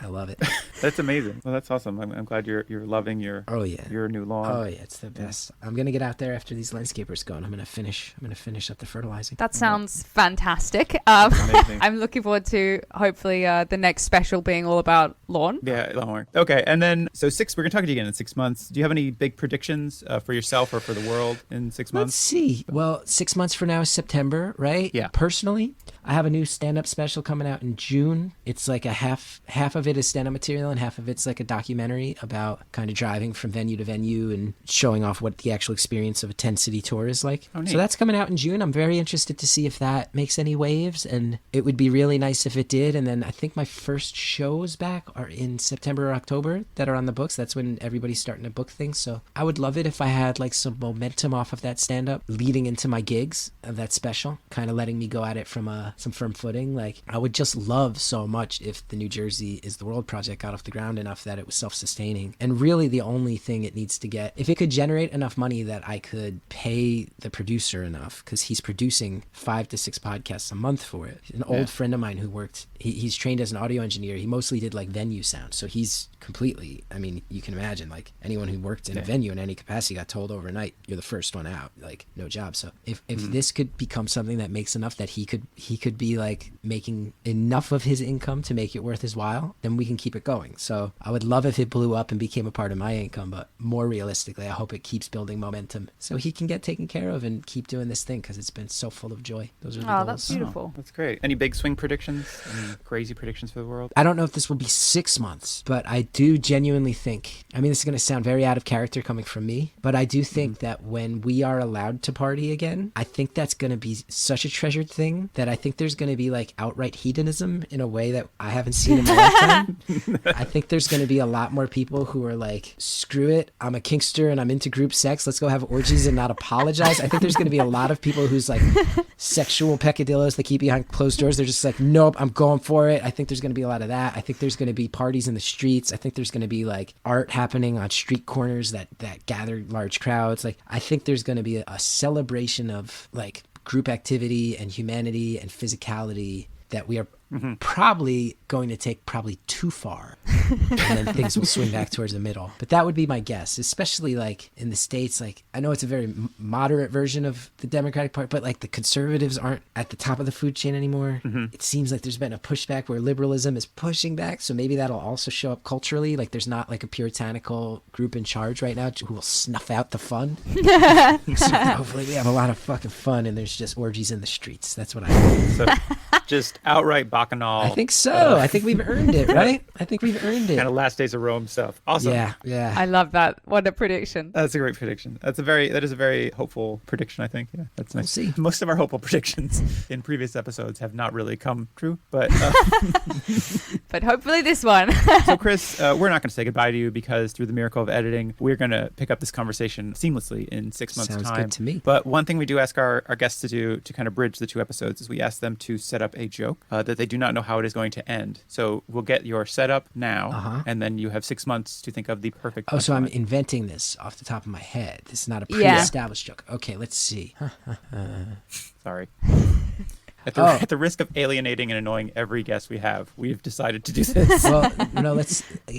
That's amazing. Well, that's awesome. I'm glad you're loving your your new lawn. Oh yeah, it's the best. I'm gonna get out there after these landscapers go, and I'm gonna finish up the fertilizing. That sounds fantastic. Amazing. I'm looking forward to hopefully the next special being all about lawn. Yeah, lawn work. Okay, and then so we're gonna talk to you again in 6 months. Do you have any big predictions for yourself or for the world in 6 months? Let's see. Well, 6 months from now is September, right? Yeah. Personally, I have a new stand-up special coming out in June. It's like a half of it is stand-up material and half of it's like a documentary about kind of driving from venue to venue and showing off what the actual experience of a 10-city tour is like. Oh, neat. So that's coming out in June. I'm very interested to see if that makes any waves, and it would be really nice if it did. And then I think my first shows back are in September or October that are on the books. That's when everybody's starting to book things. So I would love it if I had like some momentum off of that stand-up leading into my gigs of that special, kind of letting me go at it from some firm footing. Like I would just love so much if the New Jersey is the World project got off the ground enough that it was self-sustaining. And really the only thing it needs to get, if it could generate enough money that I could pay the producer enough, because he's producing 5 to 6 podcasts a month for it. An old friend of mine who worked, he's trained as an audio engineer. He mostly did like venue sound. So he's completely, I mean, you can imagine like anyone who worked in a venue in any capacity got told overnight, you're the first one out, like no job. So if this could become something that makes enough that he could be like making enough of his income to make it worth his while, then we can keep it going. So I would love if it blew up and became a part of my income, but more realistically, I hope it keeps building momentum so he can get taken care of and keep doing this thing because it's been so full of joy. Those are the goals. That's beautiful. Oh, that's great. Any big swing predictions? Any crazy predictions for the world? I don't know if this will be 6 months, but I do genuinely think, I mean, this is going to sound very out of character coming from me, but I do think that when we are allowed to party again, I think that's going to be such a treasured thing that I think there's going to be like outright hedonism in a way that I haven't seen in my lifetime. I think there's going to be a lot more people who are like, screw it, I'm a kinkster and I'm into group sex, let's go have orgies and not apologize. I think there's going to be a lot of people who's like sexual peccadillos that keep behind closed doors. They're just like, nope, I'm going for it. I think there's going to be a lot of that. I think there's going to be parties in the streets. I think there's going to be like art happening on street corners that gather large crowds. Like I think there's going to be a celebration of like group activity and humanity and physicality that we are probably going to take too far, and then things will swing back towards the middle. But that would be my guess, especially like in the States. Like I know it's a very moderate version of the Democratic Party, but like the conservatives aren't at the top of the food chain anymore. It seems like there's been a pushback where liberalism is pushing back, so maybe that'll also show up culturally. Like there's not like a puritanical group in charge right now who will snuff out the fun. So hopefully we have a lot of fucking fun and there's just orgies in the streets. That's what I think. So just outright bacchanal. I think so. I think we've earned it, right? I think we've earned it. Kind of Last Days of Rome stuff. Awesome. Yeah. I love that. What a prediction. That's a great prediction. That is a very hopeful prediction, I think. Yeah, that's nice. We'll see. Most of our hopeful predictions in previous episodes have not really come true, but But hopefully this one. So Chris, we're not going to say goodbye to you because through the miracle of editing, we're going to pick up this conversation seamlessly in 6 months' Sounds time. good to me. But one thing we do ask our guests to do to kind of bridge the 2 episodes is we ask them to set up a joke that they do not know how it is going to end. So we'll get your setup now, and then you have 6 months to think of the perfect. Oh, so I'm inventing this off the top of my head. This is not a pre-established joke. Okay, let's see. Sorry. At the risk of alienating and annoying every guest we have, we've decided to do this. Well, no,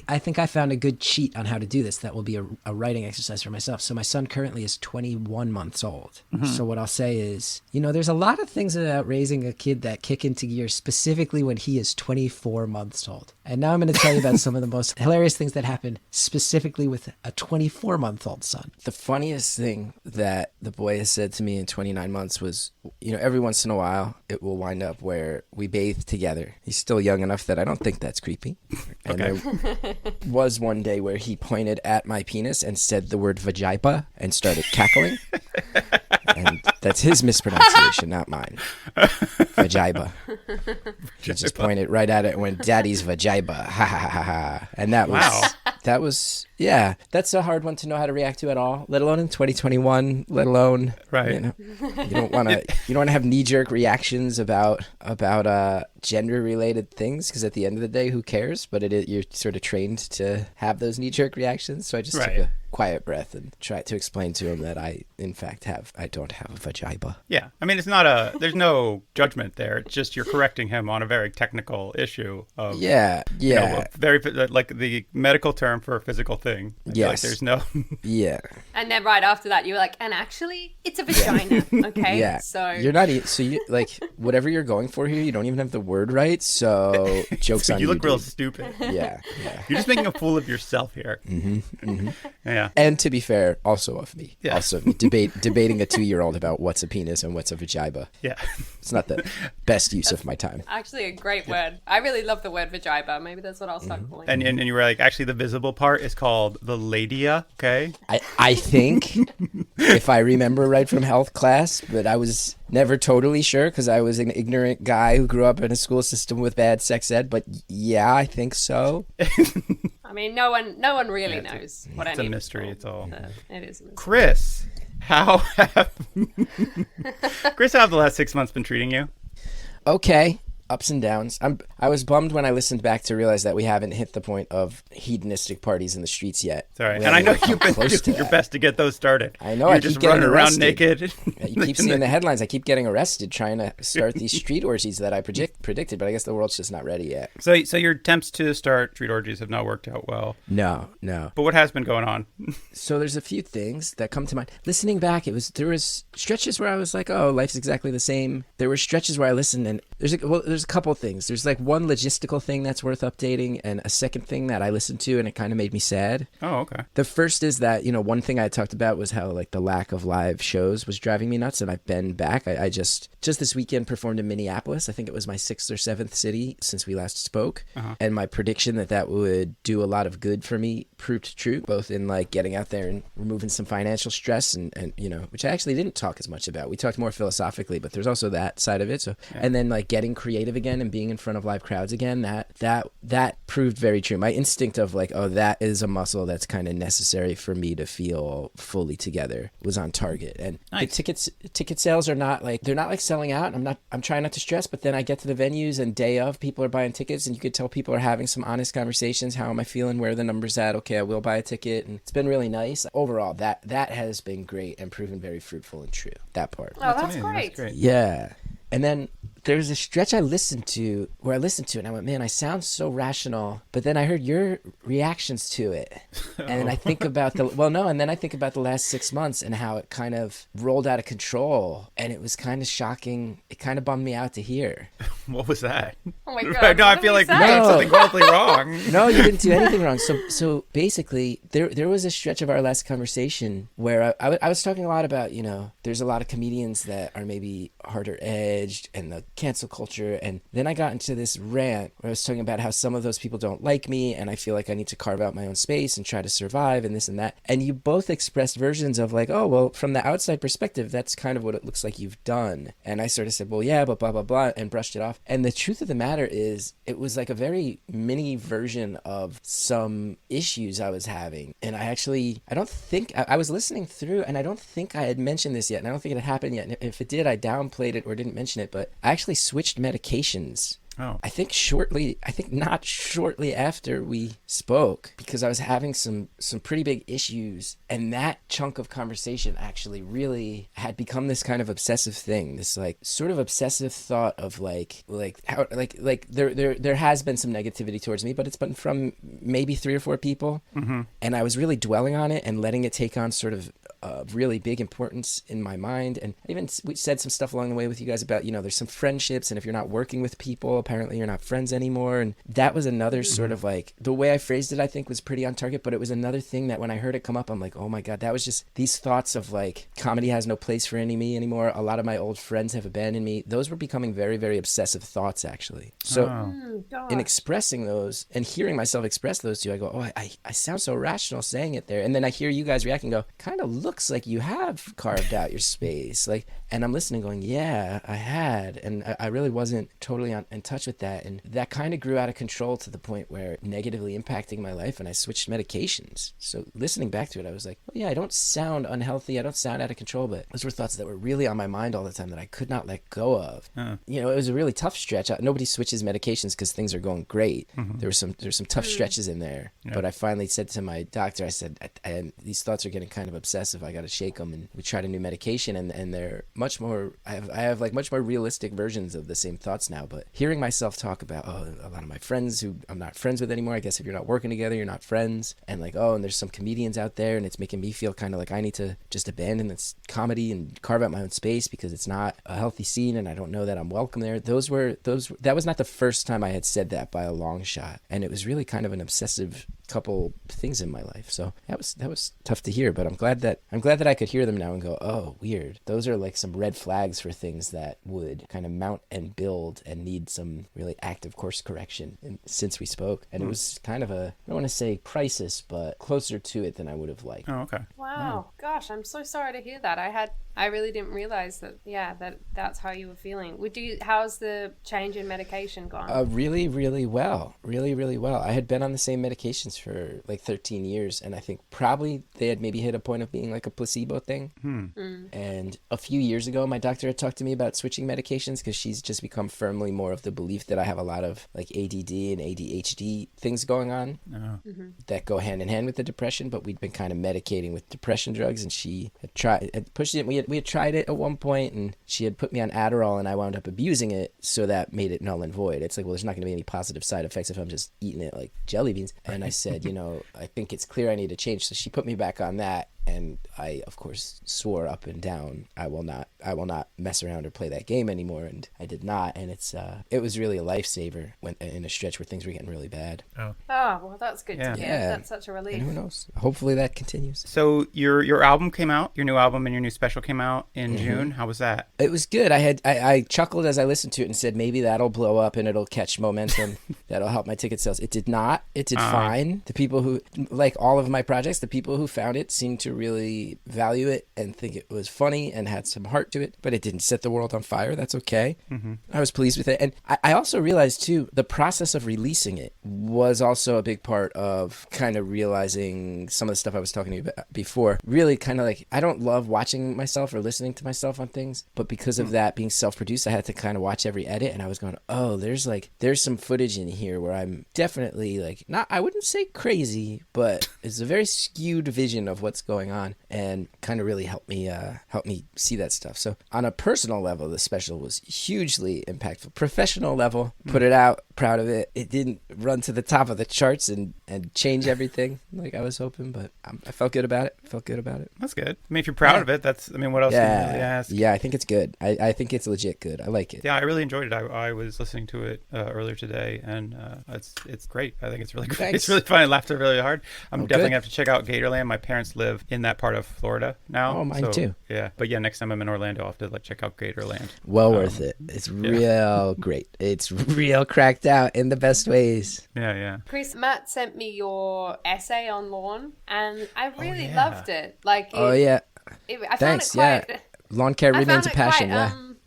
I think I found a good cheat on how to do this. That will be a writing exercise for myself. So my son currently is 21 months old. So what I'll say is, there's a lot of things about raising a kid that kick into gear, specifically when he is 24 months old. And now I'm going to tell you about some of the most hilarious things that happened specifically with a 24-month-old son. The funniest thing that the boy has said to me in 29 months was, every once in a while, it will wind up where we bathe together. He's still young enough that I don't think that's creepy. And there was one day where he pointed at my penis and said the word vagina and started cackling. And that's his mispronunciation, not mine. Vagina. He just pointed right at it and went, "Daddy's vagina." Ha ha ha ha ha. And that was, that's a hard one to know how to react to at all, let alone in 2021, let alone, right. You don't want to have knee-jerk reactions about gender-related things, because at the end of the day, who cares? But you're sort of trained to have those knee-jerk reactions. So I just quiet breath and try to explain to him that I don't have a vagina. Yeah. I mean, there's no judgment there. It's just you're correcting him on a very technical issue of, Yeah. you know, very, like the medical term for a physical thing. I feel like Yes. there's no, Yeah. And then right after that, you were like, and actually, it's a vagina. Okay. Yeah. So You're not so you like whatever you're going for here, you don't even have the word right. So jokes on you you. look real dude. stupid. Yeah. You're just making a fool of yourself here. Yeah. And to be fair, also of me. Yeah. Also of me. Debating a 2-year-old about what's a penis and what's a vagina. Yeah. It's not the best use of my time. actually a great word. I really love the word vagina. Maybe that's what I'll start calling it. And you were like, actually, the visible part is called the labia. Okay. I think, if I remember right from health class, but I was never totally sure because I was an ignorant guy who grew up in a school system with bad sex ed. But yeah, I think so. I mean, no one really knows what It's any a of mystery. called, It's all. but it is a mystery. Chris, how have Chris, how have the last 6 months been treating you? Okay. Ups and downs. I was bummed when I listened back to realize that we haven't hit the point of hedonistic parties in the streets yet. Sorry, We and I know haven't you've been come close to doing your that. best to get those started. I know, You're I just keep getting running around arrested. naked. You keep seeing the headlines. I keep getting arrested trying to start these street orgies that I predicted, but I guess the world's just not ready yet. So your attempts to start street orgies have not worked out well. No. But what has been going on? So there's a few things that come to mind. Listening back, there was stretches where I was like, oh, life's exactly the same. There were stretches where I listened, and there's a couple things. There's like one logistical thing that's worth updating, and a second thing that I listened to, and it kind of made me sad. Oh, okay. The first is that, one thing I talked about was how like the lack of live shows was driving me nuts, and I've been back. I just this weekend performed in Minneapolis. I think it was my 6th or 7th city since we last spoke. And my prediction that would do a lot of good for me proved true, both in like getting out there and removing some financial stress and which I actually didn't talk as much about. We talked more philosophically, but there's also that side of it. So, and then like getting creative again and being in front of live crowds again, that proved very true. My instinct of like, oh, that is a muscle that's kind of necessary for me to feel fully together was on target. And Nice. the ticket sales are not like, they're not like selling out. I'm trying not to stress, but then I get to the venues and day of, people are buying tickets, and you could tell people are having some honest conversations. How am I feeling? Where are the numbers at? Okay, I will buy a ticket. And it's been really nice. Overall, that has been great and proven very fruitful and true. That part. Oh, that's amazing. great. That's great. Yeah. And then there's a stretch I listened to it and I went, man, I sound so rational. But then I heard your reactions to it. And I think about then I think about the last 6 months and how it kind of rolled out of control. And it was kind of shocking. It kind of bummed me out to hear. What was that? Oh my God. No, I what feel did like we you say? did something wildly wrong. No, you didn't do anything wrong. So basically, there was a stretch of our last conversation where I was talking a lot about, there's a lot of comedians that are maybe harder edged and the cancel culture. And then I got into this rant where I was talking about how some of those people don't like me, and I feel like I need to carve out my own space and try to survive and this and that. And you both expressed versions of like, oh, well, from the outside perspective, that's kind of what it looks like you've done. And I sort of said, well, yeah, but blah, blah, blah, and brushed it off. And the truth of the matter is, it was like a very mini version of some issues I was having. And I was listening through, and I don't think I had mentioned this yet, and I don't think it had happened yet. And if it did, I downplayed it or didn't mention it, but I actually switched medications. Oh. I think not shortly after we spoke, because I was having some pretty big issues, and that chunk of conversation actually really had become this kind of obsessive thing, this like sort of obsessive thought of like how there has been some negativity towards me, but it's been from maybe 3 or 4 people, and I was really dwelling on it and letting it take on sort of really big importance in my mind. And we said some stuff along the way with you guys about, there's some friendships, and if you're not working with people, apparently you're not friends anymore. And that was another sort of like, the way I phrased it, I think was pretty on target, but it was another thing that when I heard it come up, I'm like, oh my God, that was just these thoughts of like, comedy has no place for me anymore. A lot of my old friends have abandoned me. Those were becoming very, very obsessive thoughts, actually. So in expressing those and hearing myself express those two, I go, oh, I sound so rational saying it there. And then I hear you guys react and go, kind of look looks like you have carved out your space. Like, and I'm listening going, yeah, I had. And I really wasn't totally in touch with that. And that kind of grew out of control to the point where negatively impacting my life, and I switched medications. So listening back to it, I was like, oh yeah, I don't sound unhealthy. I don't sound out of control, but those were thoughts that were really on my mind all the time that I could not let go of. You know, it was a really tough stretch. Nobody switches medications because things are going great. There's some tough stretches in there, but I finally said to my doctor, I said, these thoughts are getting kind of obsessive. I got to shake them. And we tried a new medication, and they're much more, I have like much more realistic versions of the same thoughts now. But hearing myself talk about, a lot of my friends who I'm not friends with anymore, I guess if you're not working together, you're not friends. And like, and there's some comedians out there, and it's making me feel kind of like I need to just abandon this comedy and carve out my own space because it's not a healthy scene and I don't know that I'm welcome there. That was not the first time I had said that by a long shot. And it was really kind of an obsessive couple things in my life. So that was tough to hear, but I'm glad that I could hear them now and go, oh, weird. Those are like some red flags for things that would kind of mount and build and need some really active course correction since we spoke. And it was kind of I don't want to say crisis, but closer to it than I would have liked. Oh, okay. Wow. Gosh, I'm so sorry to hear that. I really didn't realize that. Yeah, that's how you were feeling. How's the change in medication gone? Really, really well. Really, really well. I had been on the same medications for like 13 years, and I think probably they had maybe hit a point of being like a placebo thing. And a few years ago, my doctor had talked to me about switching medications because she's just become firmly more of the belief that I have a lot of like ADD and ADHD things going on that go hand in hand with the depression, but we'd been kind of medicating with depression drugs, and she had pushed it. We had tried it at one point, and she had put me on Adderall, and I wound up abusing it, so that made it null and void. It's like, well, there's not going to be any positive side effects if I'm just eating it like jelly beans. And I said, I think it's clear I need to change. So she put me back on that. And I, of course, swore up and down, I will not mess around or play that game anymore. And I did not. And it was really a lifesaver in a stretch where things were getting really bad. Oh, well, that's good to hear. Yeah. That's such a relief. And who knows? Hopefully that continues. So your album came out, your new album and your new special came out in June. How was that? It was good. I chuckled as I listened to it and said, maybe that'll blow up and it'll catch momentum. That'll help my ticket sales. It did not. It did fine. The people who, like all of my projects, the people who found it seemed to really value it and think it was funny and had some heart to it, but it didn't set the world on fire. That's okay. I was pleased with it. And I also realized too, the process of releasing it was also a big part of kind of realizing some of the stuff I was talking to you about before. Really kind of like, I don't love watching myself or listening to myself on things, but because of that being self-produced, I had to kind of watch every edit, and I was going, oh, there's some footage in here where I'm definitely like, I wouldn't say crazy, but it's a very skewed vision of what's going on, and kind of really helped me see that stuff. So on a personal level, the special was hugely impactful. Professional level, put it out, proud of it. It didn't run to the top of the charts and change everything like I was hoping, but I felt good about it. That's good. I mean, if you're proud of it, what else can you really ask? Yeah, I think it's good. I think it's legit good. I like it. Yeah, I really enjoyed it. I was listening to it earlier today, and it's great. I think it's really great. Thanks. It's really fun. I laughed really hard. I'm definitely good. going to have to check out Gatorland. My parents live in that part of Florida now. Oh, mine too. Yeah, but yeah, next time I'm in Orlando, I'll have to check out Gatorland. Well worth it. It's real great. It's real cracked out in the best ways. Yeah. Chris, Matt sent me your essay on lawn, and I really loved it. I found it quite... Lawn care remains a passion,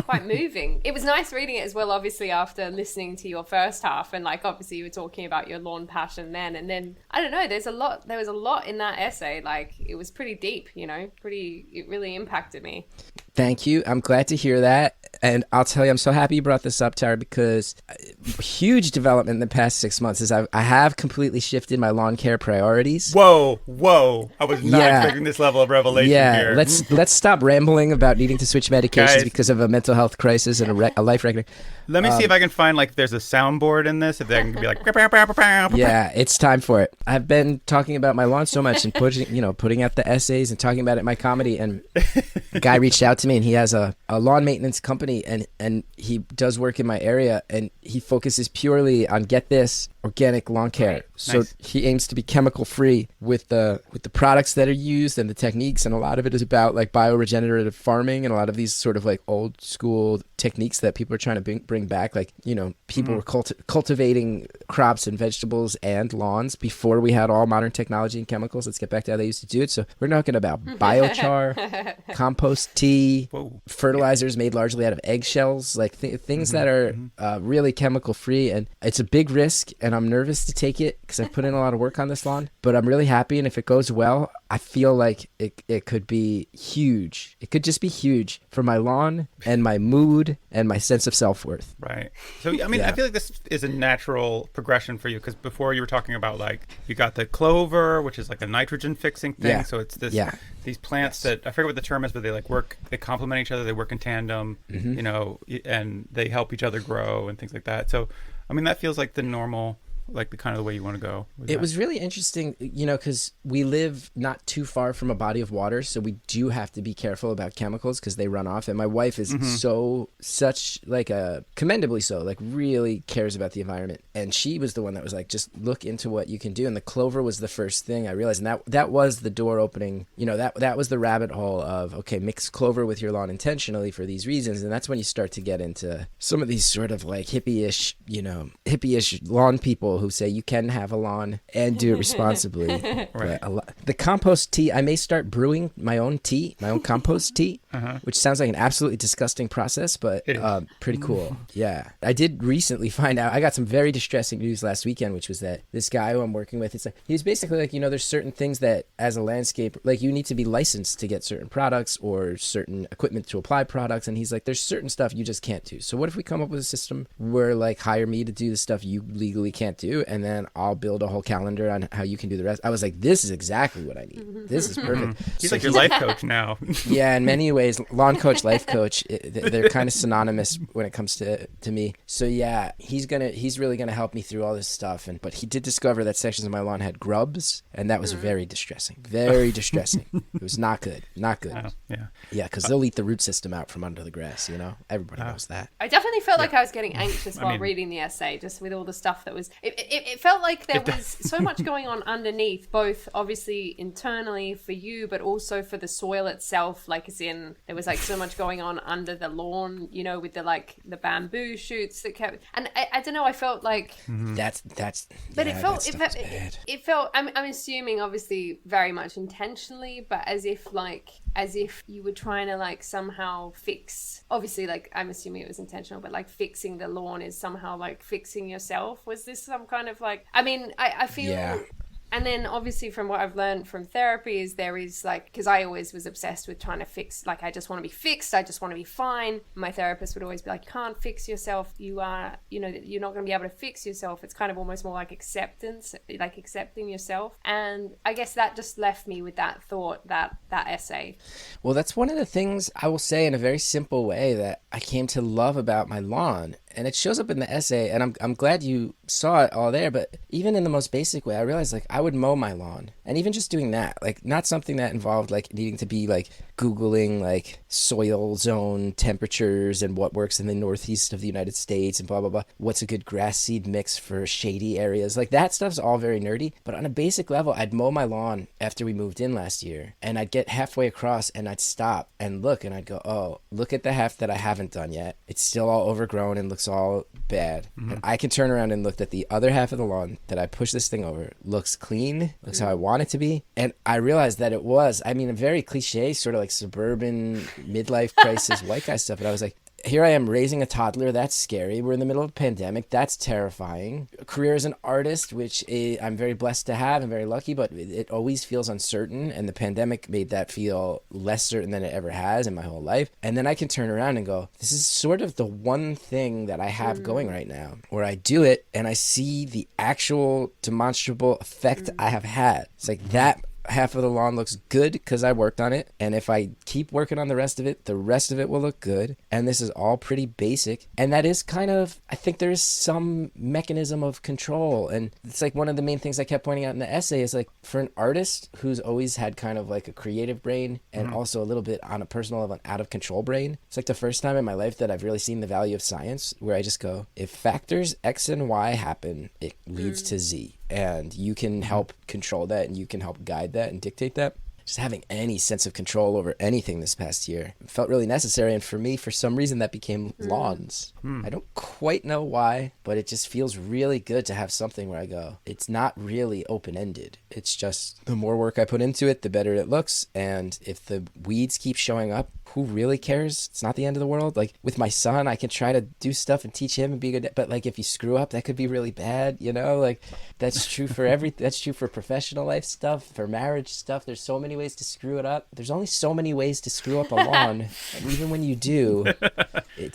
quite moving. It was nice reading it as well, obviously, after listening to your first half, and obviously you were talking about your lawn passion then, and then I don't know, there was a lot in that essay. It was pretty deep, it really impacted me. Thank you. I'm glad to hear that. And I'll tell you, I'm so happy you brought this up, Tara, because huge development in the past 6 months is I have completely shifted my lawn care priorities. Whoa. I was not expecting this level of revelation here. Let's stop rambling about needing to switch medications because of a mental health crisis and a life reckoning. Let me see if I can find there's a soundboard in this, if they can be yeah, it's time for it. I've been talking about my lawn so much and putting out the essays and talking about it in my comedy, and a guy reached out to me, and he has a lawn maintenance company, and he does work in my area, and he focuses purely on, get this, organic lawn care. Right. So Nice. he aims to be chemical free with the products that are used and the techniques, and a lot of it is about like bioregenerative farming and a lot of these sort of like old school techniques that people are trying to bring back. Like, you know, people were cultivating crops and vegetables and lawns before we had all modern technology and chemicals. Let's get back to how they used to do it. So we're talking about biochar, compost tea, Whoa. fertilizers made largely out of eggshells, like things that are really chemical free. And it's a big risk, and I'm nervous to take it because I've put in a lot of work on this lawn, but I'm really happy. And if it goes well, I feel like it could be huge. It could just be huge for my lawn and my mood and my sense of self-worth. Right. So, I mean, I feel like this is a natural progression for you, because before you were talking about like you got the clover, which is like a nitrogen fixing thing. Yeah. So it's this Yeah. these plants that I forget what the term is, but they like work, they complement each other, they work in tandem, you know, and they help each other grow and things like that. So, I mean, that feels like the normal, like the kind of the way you want to go with It that. was really interesting, you know, because we live not too far from a body of water, so we do have to be careful about chemicals because they run off. And my wife is such like a commendably so, like really cares about the environment. And she was the one that was like, just look into what you can do. And the clover was the first thing I realized, and that was the door opening. You know, that was the rabbit hole of, okay, mix clover with your lawn intentionally for these reasons. And that's when you start to get into some of these sort of like hippie-ish lawn people who say you can have a lawn and do it responsibly. Right. But the compost tea, I may start brewing my own compost tea, which sounds like an absolutely disgusting process, but It is. pretty cool. Yeah. I did recently find out, I got some very distressing news last weekend, which was that this guy who I'm working with, he was basically like, you know, there's certain things that as a landscape, like you need to be licensed to get certain products or certain equipment to apply products. And he's like, there's certain stuff you just can't do. So what if we come up with a system where like hire me to do the stuff you legally can't do, and then I'll build a whole calendar on how you can do the rest. I was like, this is exactly what I need. This is perfect. He's So like your life coach now. yeah, in many ways, lawn coach, life coach, they're kind of synonymous when it comes to me. So yeah, he's really gonna help me through all this stuff. But he did discover that sections of my lawn had grubs, and that was very distressing. Very distressing. It was not good. Not good. Oh, yeah. Yeah, because they'll eat the root system out from under the grass. You know, everybody knows that. I definitely felt like I was getting anxious while mean- reading the essay, just with all the stuff that was. It felt like there was so much going on underneath, both obviously internally for you, but also for the soil itself. Like, as in, there was like so much going on under the lawn, you know, with the bamboo shoots that kept. And I don't know. I felt like. That's. But yeah, it felt that stuff is bad. it felt I'm assuming obviously very much intentionally, but as if you were trying to like somehow fix, obviously, like I'm assuming it was intentional, but like fixing the lawn is somehow like fixing yourself. Was this some kind of like, I mean, I feel. Yeah. And then obviously from what I've learned from therapy is there is like, because I always was obsessed with trying to fix, like I just want to be fixed, I just want to be fine. My therapist would always be like, you can't fix yourself, you are, you know, you're not going to be able to fix yourself. It's kind of almost more like acceptance, like accepting yourself. And I guess that just left me with that thought, that essay. Well, that's one of the things I will say in a very simple way that I came to love about my lawn. And it shows up in the essay, and I'm glad you saw it all there. But even in the most basic way, I realized like I would mow my lawn, and even just doing that, like not something that involved like needing to be like Googling like soil zone temperatures and what works in the northeast of the United States and blah blah blah. What's a good grass seed mix for shady areas? Like that stuff's all very nerdy. But on a basic level, I'd mow my lawn after we moved in last year, and I'd get halfway across, and I'd stop and look, and I'd go, oh, look at the half that I haven't done yet. It's still all overgrown and looks all bad. And I can turn around and look at the other half of the lawn that I pushed this thing over. Looks clean, looks how I want it to be. And I realized that it was, I mean, a very cliche, sort of like suburban midlife crisis white guy stuff. And I was like, here I am raising a toddler. That's scary. We're in the middle of a pandemic. That's terrifying. A career as an artist, which I'm very blessed to have and very lucky, but it always feels uncertain. And the pandemic made that feel less certain than it ever has in my whole life. And then I can turn around and go, this is sort of the one thing that I have going right now, where I do it and I see the actual demonstrable effect I have had. It's like that. half of the lawn looks good because I worked on it. And if I keep working on the rest of it will look good. And this is all pretty basic. And that is kind of, I think there is some mechanism of control. And it's like one of the main things I kept pointing out in the essay is like for an artist who's always had kind of like a creative brain and also a little bit on a personal level, an out of control brain. It's like the first time in my life that I've really seen the value of science, where I just go, if factors X and Y happen, it leads to Z. And you can help control that, and you can help guide that and dictate that. Just having any sense of control over anything this past year felt really necessary. And for me, for some reason, that became lawns. I don't quite know why, but it just feels really good to have something where I go, it's not really open-ended. It's just the more work I put into it, the better it looks. And if the weeds keep showing up, who really cares? It's not the end of the world. Like with my son, I can try to do stuff and teach him and be good. But like if you screw up, that could be really bad. You know, like that's true for that's true for professional life stuff, for marriage stuff. There's so many ways to screw it up. There's only so many ways to screw up a lawn. And even when you do,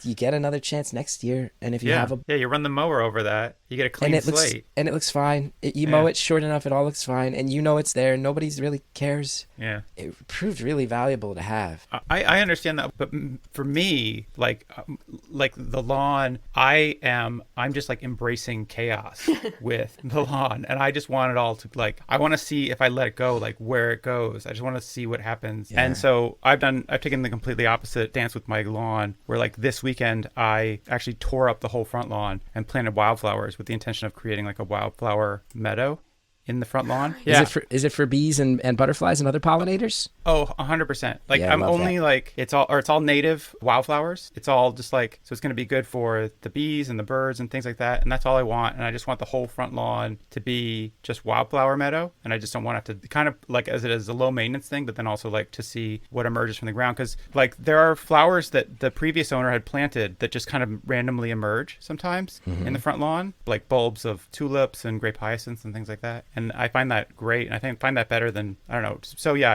you get another chance next year. And if you have you run the mower over that, you get a clean slate. And it looks fine. You mow it short enough, it all looks fine. And you know it's there. Nobody's really cares. Yeah. It proved really valuable to have. I understand that, but for me, like the lawn, I'm just like embracing chaos with the lawn, and I just want it all to like, I want to see if I let it go, like where it goes. I just want to see what happens. Yeah. And so I've taken the completely opposite stance with my lawn, where like this weekend I actually tore up the whole front lawn and planted wildflowers with the intention of creating like a wildflower meadow in the front lawn. Yeah. Is it for bees and butterflies and other pollinators? Oh, 100%. Like I'm only like, it's all native wildflowers. It's all just like, so it's going to be good for the bees and the birds and things like that. And that's all I want. And I just want the whole front lawn to be just wildflower meadow. And I just don't want to have to kind of like, as it is a low maintenance thing, but then also like to see what emerges from the ground. Cause like there are flowers that the previous owner had planted that just kind of randomly emerge sometimes in the front lawn, like bulbs of tulips and grape hyacinths and things like that. And I find that great. And I find that better than, I don't know. So yeah,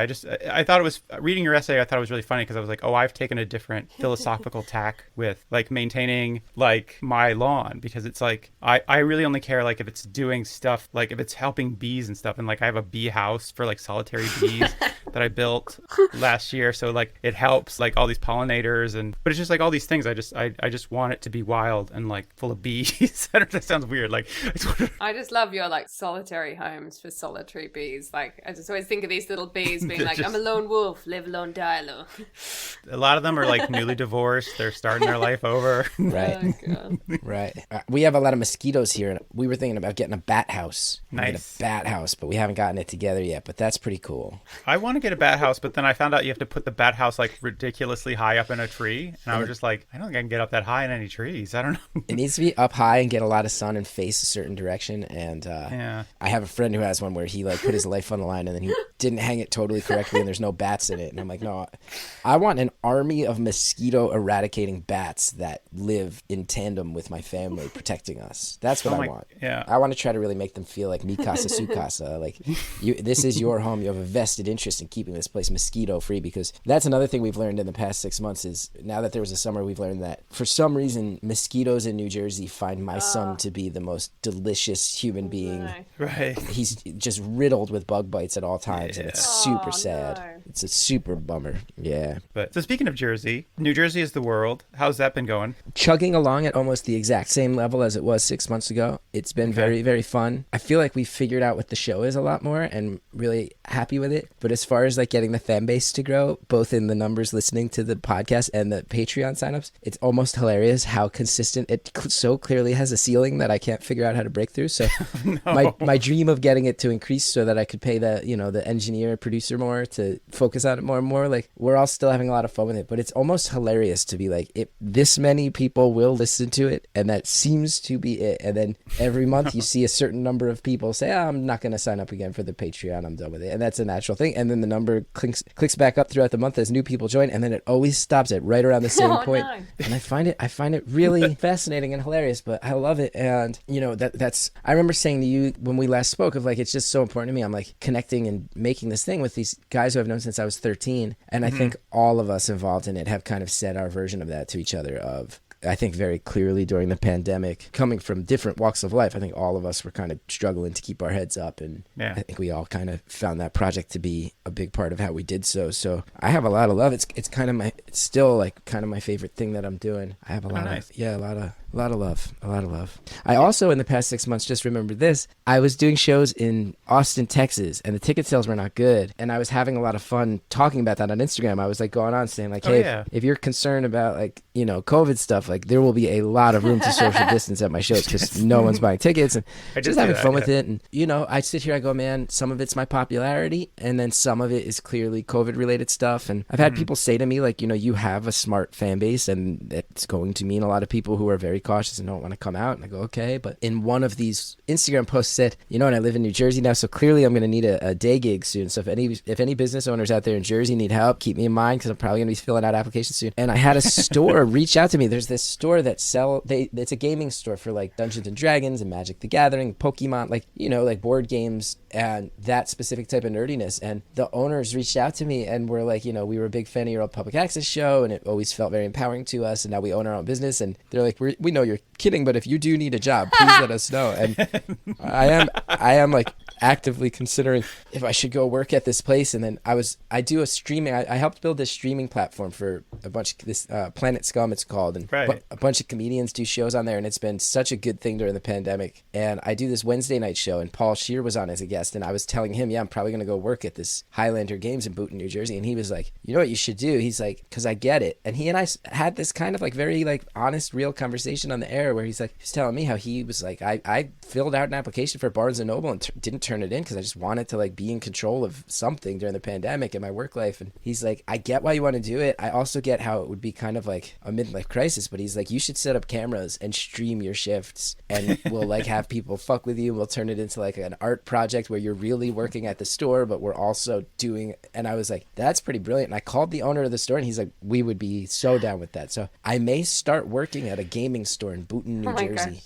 I thought it was, reading your essay, I thought it was really funny because I was like, oh, I've taken a different philosophical tack with like maintaining like my lawn, because it's like, I really only care like if it's doing stuff, like if it's helping bees and stuff. And like I have a bee house for like solitary bees that I built last year. So like it helps like all these pollinators but it's just like all these things. I just want it to be wild and like full of bees. I don't know, that sounds weird. Like I just love your like solitary homes for solitary bees. Like I just always think of these little bees being like, I'm a lone wolf, live alone, die alone. A lot of them are like newly divorced. They're starting their life over. Right. Oh, Right. We have a lot of mosquitoes here, and we were thinking about getting a bat house. Nice. Get a bat house, but we haven't gotten it together yet, but that's pretty cool. I want to get a bat house, but then I found out you have to put the bat house like ridiculously high up in a tree. And I was just like, I don't think I can get up that high in any trees. I don't know. It needs to be up high and get a lot of sun and face a certain direction. And I have a friend who has one where he like put his life on the line and then he didn't hang it totally correctly and there's no bats in it. And I'm like, no, I want an army of mosquito eradicating bats that live in tandem with my family protecting us. That's what I want. Yeah. I want to try to really make them feel like mi casa su casa. Like this is your home. You have a vested interest in keeping this place mosquito free, because that's another thing we've learned in the past 6 months is now that there was a summer, we've learned that for some reason mosquitoes in New Jersey find my son to be the most delicious human being. Right. He's just riddled with bug bites at all times, and it's super sad. No. It's a super bummer. Yeah. But so speaking of Jersey, New Jersey is the world. How's that been going? Chugging along at almost the exact same level as it was 6 months ago. It's been very, very fun. I feel like we figured out what the show is a lot more and really happy with it. But as far as like getting the fan base to grow, both in the numbers listening to the podcast and the Patreon signups, it's almost hilarious how consistent it so clearly has a ceiling that I can't figure out how to break through. So my dream of getting it to increase so that I could pay the engineer producer more to focus on it more and more, like we're all still having a lot of fun with it, but it's almost hilarious to be like, if this many people will listen to it and that seems to be it, and then every month you see a certain number of people say, I'm not going to sign up again for the Patreon, I'm done with it, and that's a natural thing, and then the number clicks back up throughout the month as new people join, and then it always stops at right around the same point. No. And I find it really fascinating and hilarious, but I love it. And that's I remember saying to you when we last spoke of like, it's just so important to me. I'm like connecting and making this thing with these guys who I've known since I was 13, and I think all of us involved in it have kind of said our version of that to each other of I think very clearly during the pandemic, coming from different walks of life, I think all of us were kind of struggling to keep our heads up. And Yeah. I think we all kind of found that project to be a big part of how we did so. So I have a lot of love. It's kind of it's still like kind of my favorite thing that I'm doing. I have a lot nice. of, a lot of love. I also, in the past 6 months, just remembered this. I was doing shows in Austin, Texas, and the ticket sales were not good. And I was having a lot of fun talking about that on Instagram. I was like going on saying like, hey, if you're concerned about like, you know, COVID stuff, like there will be a lot of room to social distance at my shows because no one's buying tickets, and just having fun with it. And, you know, I sit here, I go, man, some of it's my popularity, and then some of it is clearly COVID related stuff. And I've had people say to me like, you know, you have a smart fan base, and it's going to mean a lot of people who are very cautious and don't want to come out. And I go, okay. But in one of these Instagram posts said, you know, and I live in New Jersey now, so clearly I'm going to need a day gig soon. So if any business owners out there in Jersey need help, keep me in mind because I'm probably going to be filling out applications soon. And I had a store reach out to me. There's this store that it's a gaming store for like Dungeons and Dragons and Magic the Gathering, Pokemon, like, you know, like board games and that specific type of nerdiness. And the owners reached out to me and were like, you know, we were a big fan of your old public access show, and it always felt very empowering to us. And now we own our own business. And they're like, we know you're kidding, but if you do need a job, please let us know. And I am like actively considering if I should go work at this place. And then I do a streaming. I helped build this streaming platform for a bunch of this Planet Scum, it's called, and a bunch of comedians do shows on there, and it's been such a good thing during the pandemic. And I do this Wednesday night show, and Paul Scheer was on as a guest, and I was telling him, I'm probably going to go work at this Highlander Games in Boonton, New Jersey. And he was like, you know what you should do? He's like, because I get it. And he and I had this kind of like very like honest, real conversation on the air where he's telling me how he was like, I filled out an application for Barnes & Noble and didn't turn it in because I just wanted to like be in control of something during the pandemic in my work life. And he's like, I get why you want to do it. I also get how it would be kind of like a midlife crisis, but he's like, you should set up cameras and stream your shifts, and we'll like have people fuck with you. We'll turn it into like an art project where you're really working at the store, but we're also doing. And I was like, that's pretty brilliant. And I called the owner of the store, and he's like, we would be so down with that. So I may start working at a gaming store in Boonton, New Jersey,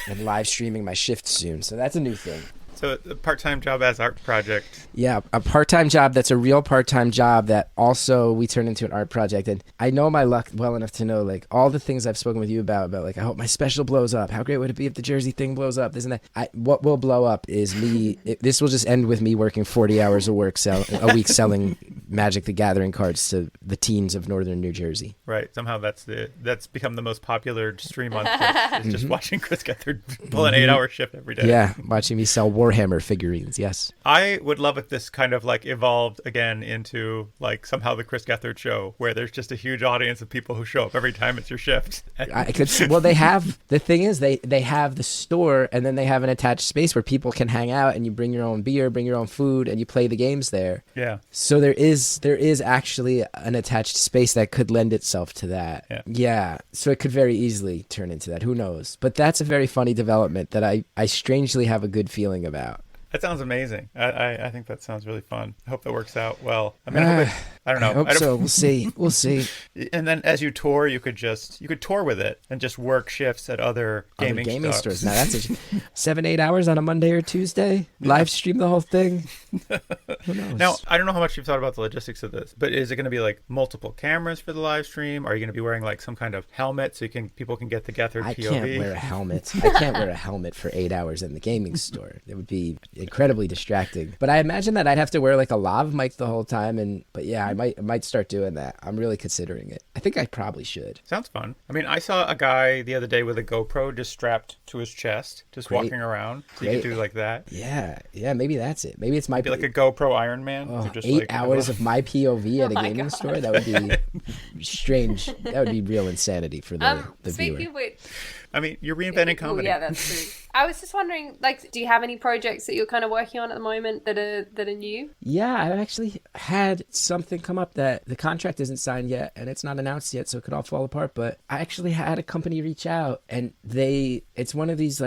and live streaming my shift soon. So that's a new thing. So a part-time job as art project. Yeah, a part-time job that's a real part-time job that also we turn into an art project. And I know my luck well enough to know like all the things I've spoken with you about like I hope my special blows up. How great would it be if the Jersey thing blows up? This and that. What will blow up is me. This will just end with me working 40 hours of work a week selling Magic the Gathering cards to the teens of northern New Jersey. Right. Somehow that's become the most popular stream on Twitch. Is just watching Chris Gethard pull an 8-hour shift every day. Yeah, watching me sell Warhammer figurines. Yes. I would love if this kind of like evolved again into like somehow the Chris Gethard show, where there's just a huge audience of people who show up every time it's your shift. I could. Well, they have the thing is they have the store, and then they have an attached space where people can hang out, and you bring your own beer, bring your own food, and you play the games there. Yeah. So there is actually an attached space that could lend itself to that. Yeah. So it could very easily turn into that. Who knows? But that's a very funny development that I strangely have a good feeling about. That sounds amazing. I think that sounds really fun. I hope that works out well. I mean, I don't know. I hope so. We'll see. We'll see. And then as you tour, you could tour with it and just work shifts at other gaming stores. Now that's 7-8 hours on a Monday or Tuesday. Live stream the whole thing. Who knows? Now, I don't know how much you've thought about the logistics of this, but is it going to be like multiple cameras for the live stream? Are you going to be wearing like some kind of helmet so people can get the Gethard POV? I can't wear a helmet. I can't wear a helmet for 8 hours in the gaming store. It would be incredibly distracting. But I imagine that I'd have to wear like a lav mic the whole time. But yeah, I might start doing that. I'm really considering it. I think I probably should. Sounds fun. I mean, I saw a guy the other day with a GoPro just strapped to his chest, just walking around. So you could do like that. Yeah, maybe that's it. Maybe it's like a GoPro Iron Man. Oh, just 8 hours of my POV at a gaming store? That would be strange. That would be real insanity for the viewer. Speaking of which, I mean, you're reinventing comedy. Yeah, that's true. I was just wondering, like, do you have any projects that you're kind of working on at the moment that are new? Yeah, I've actually had something come up that the contract isn't signed yet and it's not announced yet, so it could all fall apart. But I actually had a company reach out, and it's one of these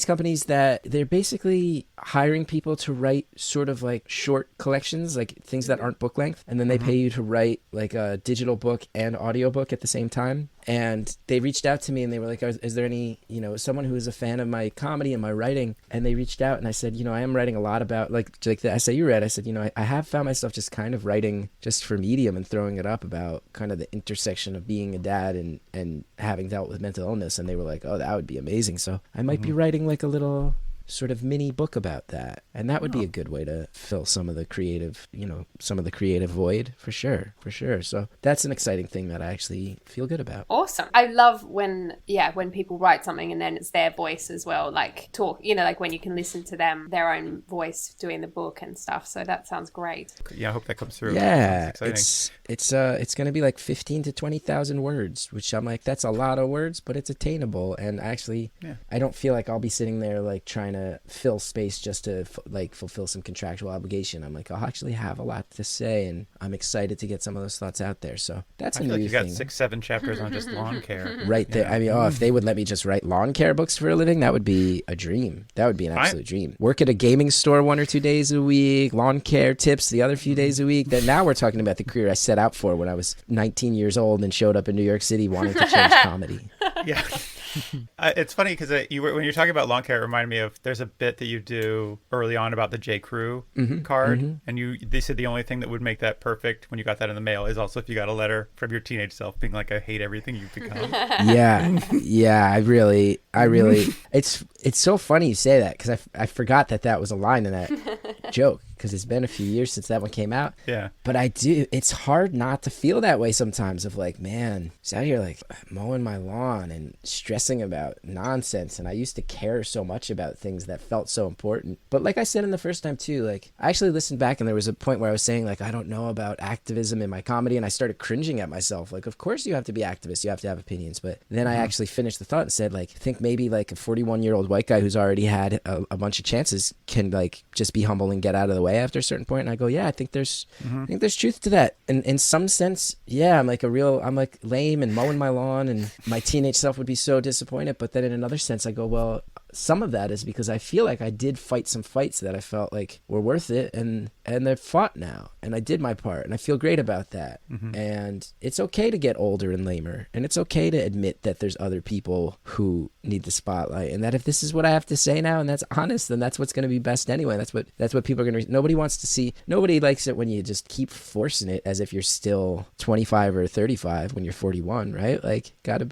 companies that they're basically hiring people to write sort of like short collections, like things that aren't book length, and then they pay you to write like a digital book and audiobook at the same time. And they reached out to me and they were like, is there any, someone who is a fan of my comedy and my writing? And they reached out and I said, I am writing a lot about like the essay you read. I said, I have found myself just kind of writing just for Medium and throwing it up about kind of the intersection of being a dad and having dealt with mental illness. And they were like, oh, that would be amazing. So I might be writing like a little sort of mini book about that, and that would be a good way to fill some of the creative void for sure. So that's an exciting thing that I actually feel good about. Awesome. I love when people write something and then it's their voice as well, like talk, like when you can listen to their own voice doing the book and stuff. So that sounds great. Yeah, I hope that comes through. Yeah, it's going to be like 15 to 20,000 words, which I'm like, that's a lot of words, but it's attainable. And actually, I don't feel like I'll be sitting there like trying to fill space just to like fulfill some contractual obligation. I'm like, I'll actually have a lot to say, and I'm excited to get some of those thoughts out there. So that's a new thing. You got 6-7 chapters on just lawn care right there. I mean, if they would let me just write lawn care books for a living, that would be a dream. That would be an absolute dream. Work at a gaming store 1 or 2 days a week, lawn care tips the other few days a week. Then now we're talking about the career I set out for when I was 19 years old and showed up in New York City wanting to change comedy. Yeah. It's funny because when you're talking about lawn care, it reminded me of there's a bit that you do early on about the J. Crew card, and they said the only thing that would make that perfect when you got that in the mail is also if you got a letter from your teenage self being like, I hate everything you've become. Yeah, I really it's so funny you say that because I forgot that was a line in that joke, because it's been a few years since that one came out. Yeah. But it's hard not to feel that way sometimes of like, man, it's out here like mowing my lawn and stressing about nonsense. And I used to care so much about things that felt so important. But like I said in the first time too, like I actually listened back and there was a point where I was saying like, I don't know about activism in my comedy. And I started cringing at myself. Like, of course you have to be activist. You have to have opinions. But then I actually finished the thought and said like, think maybe like a 41-year-old white guy who's already had a bunch of chances can like just be humble and get out of the way after a certain point. And I go, yeah, I think there's truth to that. And in some sense, yeah, I'm like lame and mowing my lawn and my teenage self would be so disappointed. But then in another sense, I go, well, some of that is because I feel like I did fight some fights that I felt like were worth it, and they're fought now, and I did my part, and I feel great about that. And it's okay to get older and lamer, and it's okay to admit that there's other people who need the spotlight, and that if this is what I have to say now and that's honest, then that's what's going to be best anyway. That's what people are going to nobody wants to see. Nobody likes it when you just keep forcing it as if you're still 25 or 35 when you're 41, right? Like you got to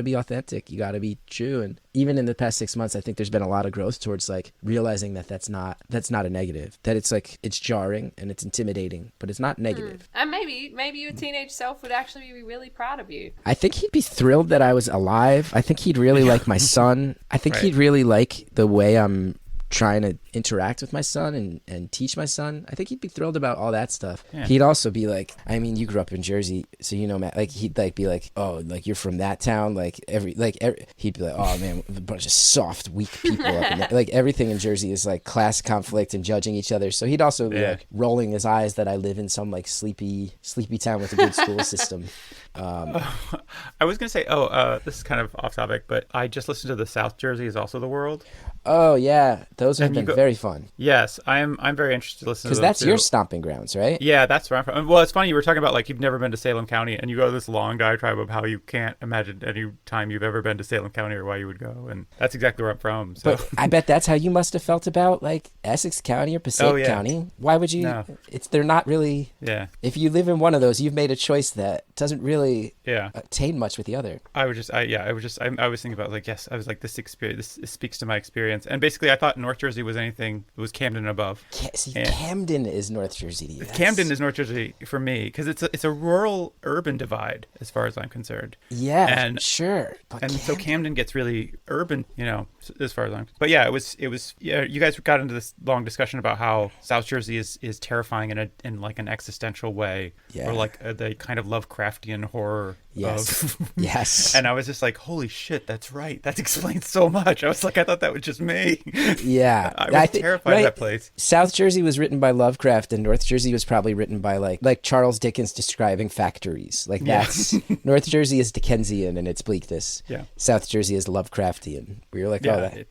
be authentic, you got to be true. And even in the past 6 months, I think there's been a lot of growth towards like realizing that that's not a negative, that it's like it's jarring and it's intimidating, but it's not negative. And maybe your teenage self would actually be really proud of you. I think he'd be thrilled that I was alive. I think he'd really like my son. I think he'd really like the way I'm trying to interact with my son and teach my son. I think he'd be thrilled about all that stuff. Yeah. He'd also be like, I mean, you grew up in Jersey, so you know, Matt, like he'd like be like, oh, like you're from that town, like every he'd be like, oh man, a bunch of soft, weak people up in there. Like everything in Jersey is like class conflict and judging each other. So he'd also be like rolling his eyes that I live in some like sleepy town with a good school system. I was gonna say, this is kind of off topic, but I just listened to the South Jersey is also the world. Oh yeah, those have been very fun. Yes, I'm very interested to listen to because that's your stomping grounds, right? Yeah, that's where I'm from. Well, it's funny you were talking about like you've never been to Salem County, and you go this long diatribe of how you can't imagine any time you've ever been to Salem County or why you would go, and that's exactly where I'm from. So. But I bet that's how you must have felt about like Essex County or Passaic County. Why would you? No. They're not really. Yeah. If you live in one of those, you've made a choice that doesn't really attain much with the other. I was thinking about like, yes, I was like, this speaks to my experience, and basically I thought North Jersey was Camden and above. Camden is North Jersey to you. Camden is North Jersey for me because it's a rural urban divide as far as I'm concerned. Yeah, and sure. But so Camden gets really urban, as far as I'm. But yeah, it was. Yeah, you guys got into this long discussion about how South Jersey is terrifying in like an existential way, or like the kind of Lovecraftian horror. Yes. Yes. And I was just like, holy shit, that's right. That explains so much. I was like, I thought that was just me. Yeah. I was terrified of that place. South Jersey was written by Lovecraft, and North Jersey was probably written by like Charles Dickens describing factories. Like that's North Jersey is Dickensian and its bleakness. Yeah. South Jersey is Lovecraftian. We were like, I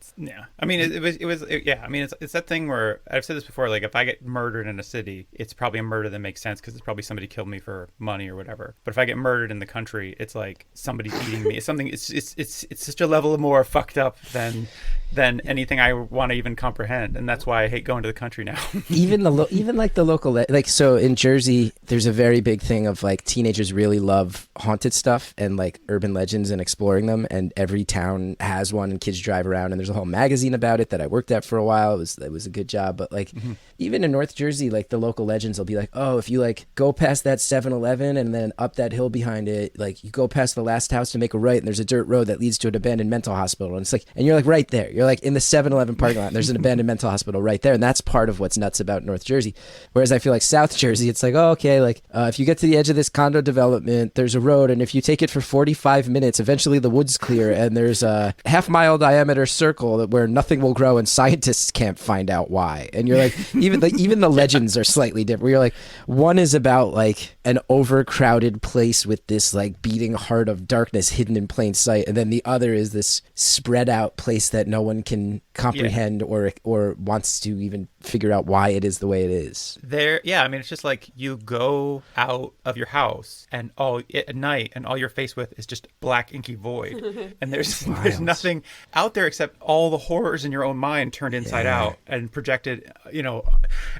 mean, it's that thing where I've said this before. Like, if I get murdered in a city, it's probably a murder that makes sense because it's probably somebody killed me for money or whatever. But if I get murdered in the country, country, it's like somebody's eating me. It's something. It's such a level more fucked up than anything I want to even comprehend, and that's why I hate going to the country now. Even like the local like, so in Jersey there's a very big thing of like teenagers really love haunted stuff and like urban legends and exploring them, and every town has one and kids drive around, and there's a whole magazine about it that I worked at for a while. It was a good job, but like even in North Jersey, like the local legends will be like, oh, if you like go past that 7-Eleven and then up that hill behind it, like you go past the last house to make a right and there's a dirt road that leads to an abandoned mental hospital, and it's like, and you're like right there, you're like in the 7-Eleven parking lot, there's an abandoned mental hospital right there, and that's part of what's nuts about North Jersey. Whereas I feel like South Jersey, it's like, oh, okay, like if you get to the edge of this condo development, there's a road, and if you take it for 45 minutes, eventually the woods clear, and there's a half-mile diameter circle where nothing will grow, and scientists can't find out why. And you're like, even the legends are slightly different. Where you're like, one is about like an overcrowded place with this like beating heart of darkness hidden in plain sight, and then the other is this spread out place that no one can comprehend or wants to even figure out why it is the way it is. I mean, it's just like you go out of your house and at night, and all you're faced with is just black inky void, and there's nothing out there except all the horrors in your own mind turned inside out and projected,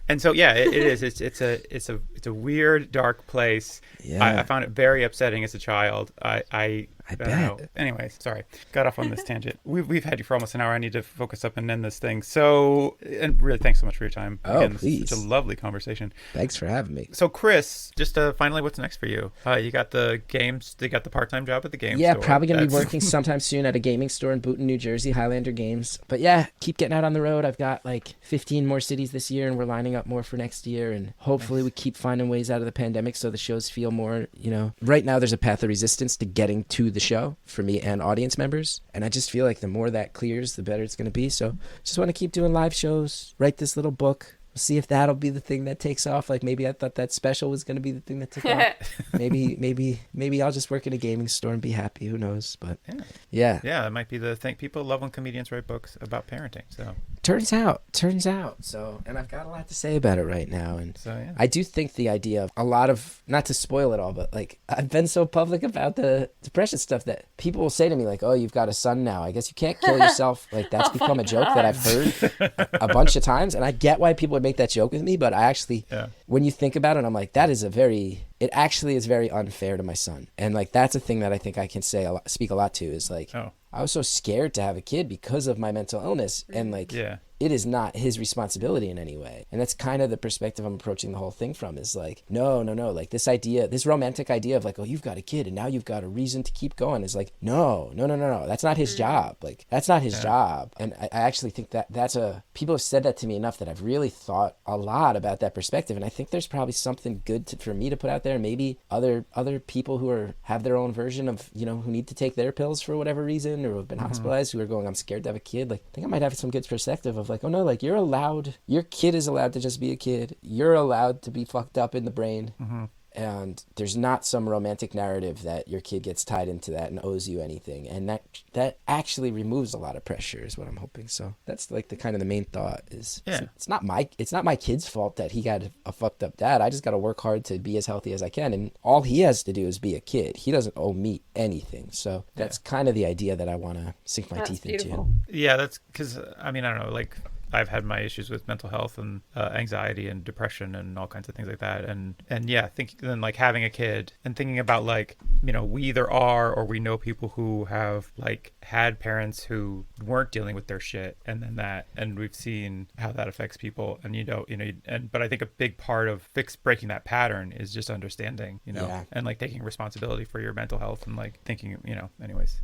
and so it is. It's a weird, dark place. I found it very upsetting as a child. I don't know. Anyways, sorry, got off on this tangent. We've had you for almost an hour. I need to focus up and end this thing. So, and really, thanks so much for your time. Again, please. It's a lovely conversation. Thanks for having me. So, Chris, just finally, what's next for you? You got the games. You got the part-time job at the game store. Yeah, probably gonna be working sometime soon at a gaming store in Boonton, New Jersey, Highlander Games. But yeah, keep getting out on the road. I've got like 15 more cities this year, and we're lining up more for next year. And hopefully, we keep finding ways out of the pandemic so the shows feel more. Right now there's a path of resistance to getting to the show for me and audience members, and I just feel like the more that clears, the better it's going to be. So just want to keep doing live shows, write this little book. We'll see if that'll be the thing that takes off. Like maybe I thought that special was going to be the thing that took off. Maybe I'll just work in a gaming store and be happy. Who knows? But yeah, that might be the thing. People love when comedians write books about parenting. So turns out. So, and I've got a lot to say about it right now. And so I do think the idea of a lot of, not to spoil it all, but like I've been so public about the depression stuff that people will say to me like, oh, you've got a son now, I guess you can't kill yourself. Like that's become a joke that I've heard a bunch of times, and I get why people would make that joke with me, but I actually, when you think about it, I'm like, it actually is very unfair to my son. And like that's a thing that I think I can speak a lot to, is like, I was so scared to have a kid because of my mental illness, and like it is not his responsibility in any way. And that's kind of the perspective I'm approaching the whole thing from, is like, no, like this romantic idea of like, oh, you've got a kid and now you've got a reason to keep going, is like, no, that's not his job. Like that's not his job. And I actually think that people have said that to me enough that I've really thought a lot about that perspective. And I think there's probably something good for me to put out there. Maybe other people who have their own version of, who need to take their pills for whatever reason, or who have been hospitalized, who are going, I'm scared to have a kid. Like I think I might have some good perspective of like, oh no, like your kid is allowed to just be a kid. You're allowed to be fucked up in the brain. And there's not some romantic narrative that your kid gets tied into that and owes you anything. And that actually removes a lot of pressure, is what I'm hoping. So that's like the main thought is, it's not my kid's fault that he got a fucked up dad. I just got to work hard to be as healthy as I can. And all he has to do is be a kid. He doesn't owe me anything. So that's kind of the idea that I want to sink my teeth into. Yeah, that's because, I mean, I don't know, like I've had my issues with mental health and anxiety and depression and all kinds of things like that. And then like having a kid and thinking about like, we either are or we know people who have like had parents who weren't dealing with their shit, and we've seen how that affects people. And but I think a big part of breaking that pattern is just understanding, and like taking responsibility for your mental health and like thinking, anyways,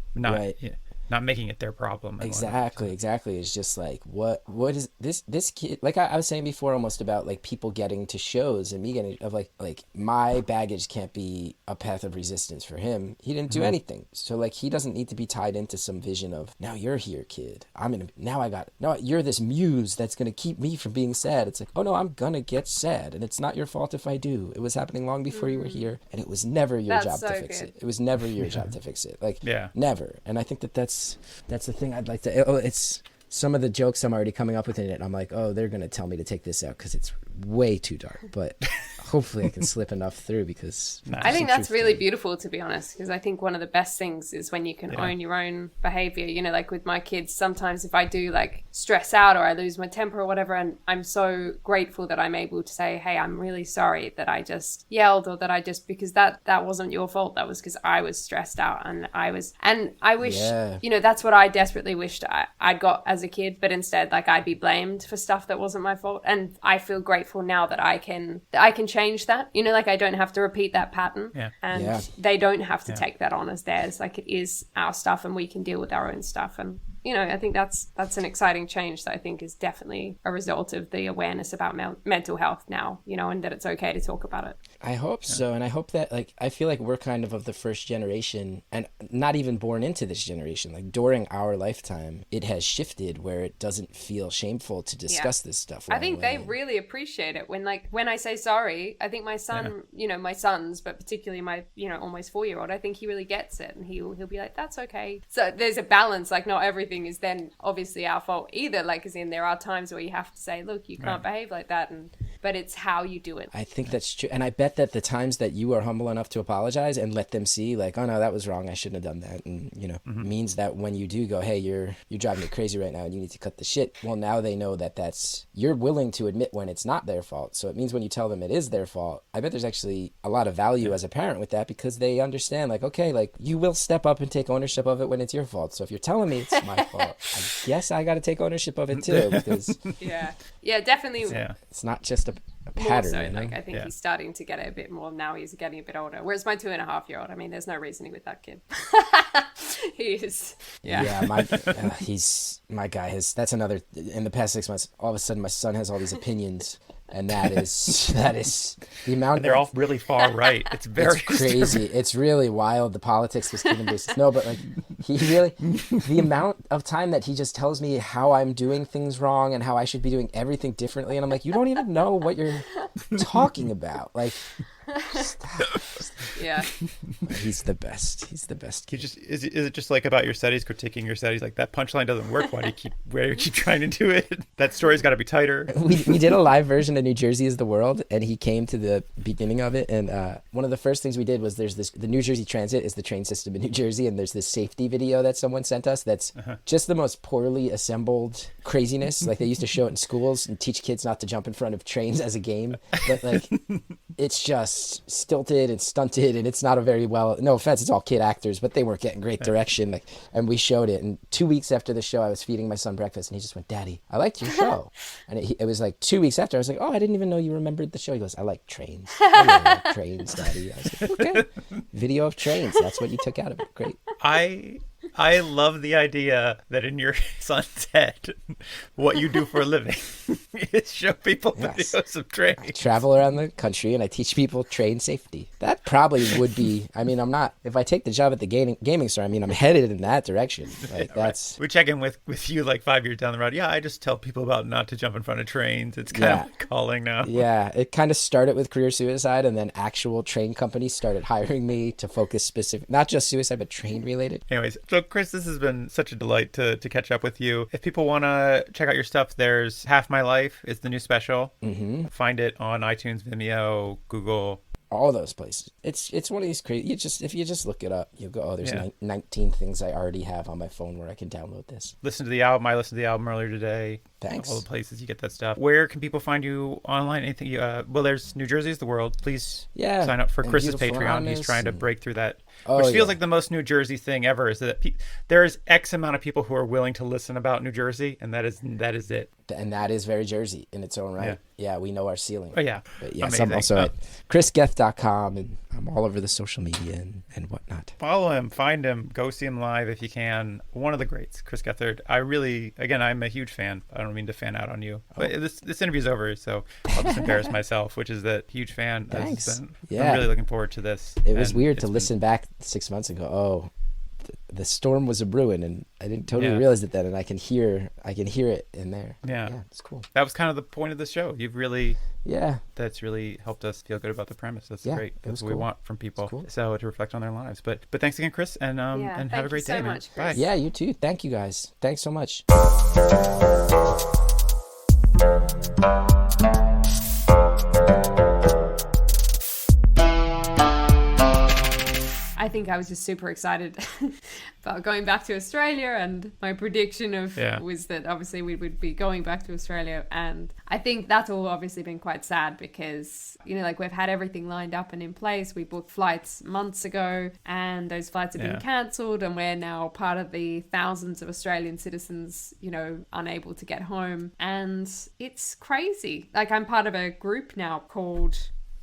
not making it their problem. Exactly. It's just like, what is this kid, like I was saying before, almost about like people getting to shows and me getting of like my baggage can't be a path of resistance for him. He didn't do anything. So like he doesn't need to be tied into some vision of, now you're here, kid. You're this muse that's going to keep me from being sad. It's like, oh no, I'm going to get sad, and it's not your fault if I do. It was happening long before you were here, and it was never your job to fix it. It was never your job to fix it. Like never. And I think that's the thing I'd like to, it's some of the jokes I'm already coming up with in it. I'm like, oh, they're going to tell me to take this out because it's way too dark, but hopefully I can slip enough through because I think that's really beautiful, to be honest, because I think one of the best things is when you can own your own behavior. You know, like with my kids, sometimes if I do like stress out or I lose my temper or whatever, and I'm so grateful that I'm able to say, hey, I'm really sorry that I just yelled, or that I just, because that wasn't your fault. That was because I was stressed out, and I wish, you know, that's what I desperately wished I'd got as a kid, but instead, like, I'd be blamed for stuff that wasn't my fault. And I feel grateful now that I can change that. You know, like, I don't have to repeat that pattern, and they don't have to take that on as theirs. Like, it is our stuff, and we can deal with our own stuff. And you know, I think that's an exciting change that I think is definitely a result of the awareness about mental health now, you know, and that it's okay to talk about it. I hope so. And I hope that, like, I feel like we're kind of the first generation, and not even born into this generation. Like, during our lifetime, it has shifted where it doesn't feel shameful to discuss this stuff. I think they really appreciate it when I say sorry. I think my son, you know, my sons, but particularly my, you know, almost 4-year-old, I think he really gets it, and he'll be like, that's okay. So there's a balance. Like, not everything is then obviously our fault either. Like, as in, there are times where you have to say, look, you can't behave like that, but it's how you do it. I think that's true. And I bet that the times that you are humble enough to apologize and let them see, like, oh no, that was wrong, I shouldn't have done that, and you know, means that when you do go, hey, you're driving me crazy right now and you need to cut the shit, well, now they know that you're willing to admit when it's not their fault. So it means when you tell them it is their fault, I bet there's actually a lot of value as a parent with that, because they understand, like, okay, like, you will step up and take ownership of it when it's your fault. So if you're telling me it's my fault, I guess I got to take ownership of it too, because yeah, definitely. It's not just a pattern. So, you know? like, I think he's starting to get it a bit more now. He's getting a bit older. Whereas my 2.5-year-old, I mean, there's no reasoning with that kid. He is. My guy has. That's another. In the past 6 months, all of a sudden, my son has all these opinions. And that is the amount. And they're all really far right. It's very crazy. It's really wild. The politics was Kingdom Basis. No, but like, he really, the amount of time that he just tells me how I'm doing things wrong and how I should be doing everything differently, and I'm like, you don't even know what you're talking about. Like, stop. Yeah. He's the best. He's the best. Is it just like about your studies, critiquing your studies? Like, that punchline doesn't work. Why do you keep trying to do it? That story's got to be tighter. We did a live version of New Jersey is the World, and he came to the beginning of it. And one of the first things we did was the New Jersey Transit is the train system in New Jersey, and there's this safety video that someone sent us that's just the most poorly assembled craziness. Like, they used to show it in schools and teach kids not to jump in front of trains as a game, but like, it's just stilted and stunted, and it's not a very well, no offense, it's all kid actors, but they weren't getting great direction. Like, and we showed it, and 2 weeks after the show, I was feeding my son breakfast, and he just went, Daddy, I liked your show. And it was like 2 weeks after, I was like, oh, I didn't even know you remembered the show. He goes, I like trains. I really like trains, Daddy. I was like, okay, video of trains, that's what you took out of it. Great. I love the idea that in your son's head, what you do for a living is show people videos of trains. I travel around the country and I teach people train safety. That probably would be, I mean, I'm not, if I take the job at the gaming store, I mean, I'm headed in that direction. Like, that's... We check in with you like 5 years down the road. Yeah, I just tell people about not to jump in front of trains. It's kind of calling now. Yeah, it kind of started with career suicide, and then actual train companies started hiring me to focus specific, not just suicide, but train related. Anyways, so Chris, this has been such a delight to catch up with you. If people want to check out your stuff, there's Half My Life. It's the new special. Find it on iTunes, Vimeo, Google. All those places. It's one of these crazy. If you just look it up, you'll go, oh, there's 19 things I already have on my phone where I can download this. Listen to the album. I listened to the album earlier today. Thanks. All the places you get that stuff. Where can people find you online? Anything? Well, there's New Jersey is the World. Please sign up for Chris's Patreon. He's trying to break through that. Which feels like the most New Jersey thing ever, is that there's X amount of people who are willing to listen about New Jersey, and that is it. And that is very Jersey in its own right. Yeah, we know our ceiling. Oh, yeah. But yeah, I'm also at chrisgeth.com, and I'm all over the social media and whatnot. Follow him, find him, go see him live if you can. One of the greats, Chris Gethard. I'm a huge fan. I don't mean to fan out on you. But this interview's over, so I'll just embarrass myself, which is that huge fan. Thanks. I'm really looking forward to this. It was weird to listen back 6 months and go, oh, the storm was a brewing, and I didn't totally realize it then, and I can hear it in there. Yeah, it's cool. That was kind of the point of the show. You've really that's really helped us feel good about the premise. That's great. That's what we want from people. Cool. So to reflect on their lives. But thanks again, Chris, and have a great day, man. Much, Bye. Yeah, you too. Thank you guys. Thanks so much. think I was just super excited about going back to Australia, and my prediction was that obviously we would be going back to Australia. And I think that's all obviously been quite sad because, you know, like we've had everything lined up and in place. We booked flights months ago and those flights have been cancelled, and we're now part of the thousands of Australian citizens, you know, unable to get home. And it's crazy. Like, I'm part of a group now called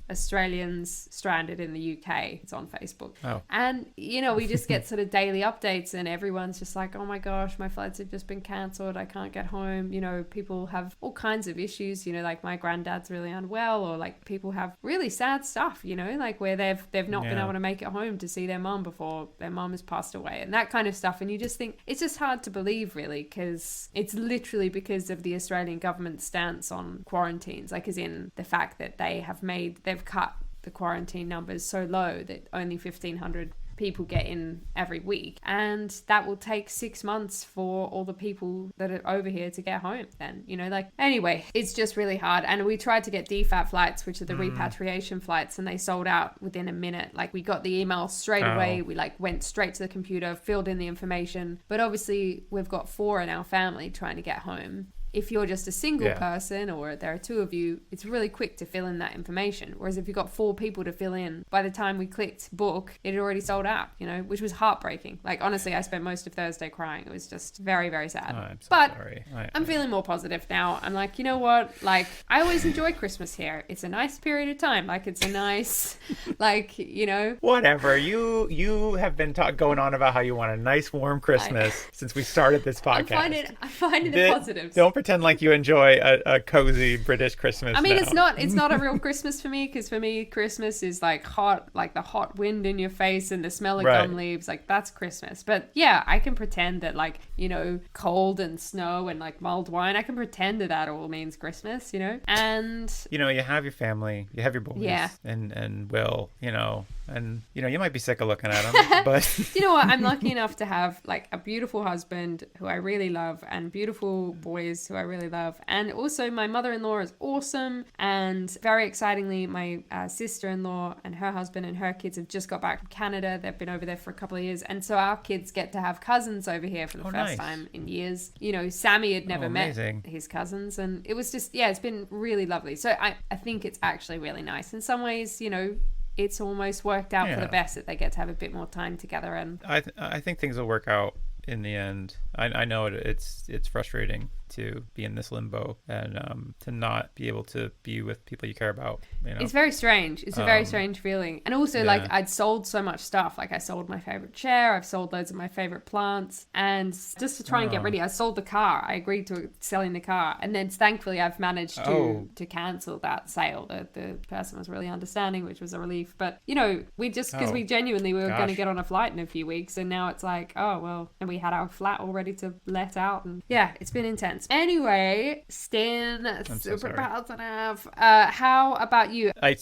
Australians Stranded in the UK. It's on Facebook. Oh. And, you know, we just get sort of daily updates and everyone's just like, oh my gosh, my flights have just been cancelled. I can't get home. You know, people have all kinds of issues, you know, like my granddad's really unwell, or like people have really sad stuff, you know, like where they've not been able to make it home to see their mum before their mum has passed away and that kind of stuff. And you just think it's just hard to believe, really, because it's literally because of the Australian government's stance on quarantines, like as in the fact that they've cut the quarantine numbers so low that only 1,500 people get in every week, and that will take 6 months for all the people that are over here to get home then, you know, like, anyway, it's just really hard. And we tried to get DFAT flights, which are the repatriation flights, and they sold out within a minute. Like, we got the email straight away, we like went straight to the computer, filled in the information, but obviously we've got 4 in our family trying to get home. If you're just a single person, or there are 2 of you, it's really quick to fill in that information. Whereas if you've got 4 people to fill in, by the time we clicked book, it had already sold out, you know, which was heartbreaking. Like, honestly, I spent most of Thursday crying. It was just very, very sad. Oh, I'm so but sorry. I'm feeling more positive now. I'm like, you know what? Like, I always enjoy Christmas here. It's a nice period of time. Like, it's a nice, like, you know. Whatever. You have been going on about how you want a nice, warm Christmas since we started this podcast. I'm finding the positives. Don't pretend like you enjoy a cozy British Christmas. I mean, now. it's not a real Christmas for me, because for me, Christmas is like hot, like the hot wind in your face and the smell of gum leaves. Like, that's Christmas. But yeah, I can pretend that, like, you know, cold and snow and like mulled wine, I can pretend that all means Christmas, you know. And you know, you have your family, you have your boys, and Will, you know, and you know, you might be sick of looking at them, but you know what? I'm lucky enough to have like a beautiful husband who I really love, and beautiful boys who I really love. And also my mother-in-law is awesome, and very excitingly, my sister-in-law and her husband and her kids have just got back from Canada. They've been over there for a couple of years, and so our kids get to have cousins over here for the first time in years. You know, Sammy had never met his cousins, and it was just, it's been really lovely. So I think it's actually really nice in some ways. You know, it's almost worked out for the best that they get to have a bit more time together. And I think things will work out in the end. I know it's frustrating to be in this limbo and to not be able to be with people you care about, you know? It's very strange. It's a very strange feeling. And also, like, I'd sold so much stuff. Like, I sold my favorite chair, I've sold loads of my favorite plants, and just to try and get ready, I sold the car. I agreed to selling the car, and then thankfully I've managed to cancel that sale. The person was really understanding, which was a relief. But, you know, we just, because we genuinely were going to get on a flight in a few weeks, and now it's like, oh well, and we had our flat all ready to let out, and it's been intense. Anyway, Stan, super positive. How about you? I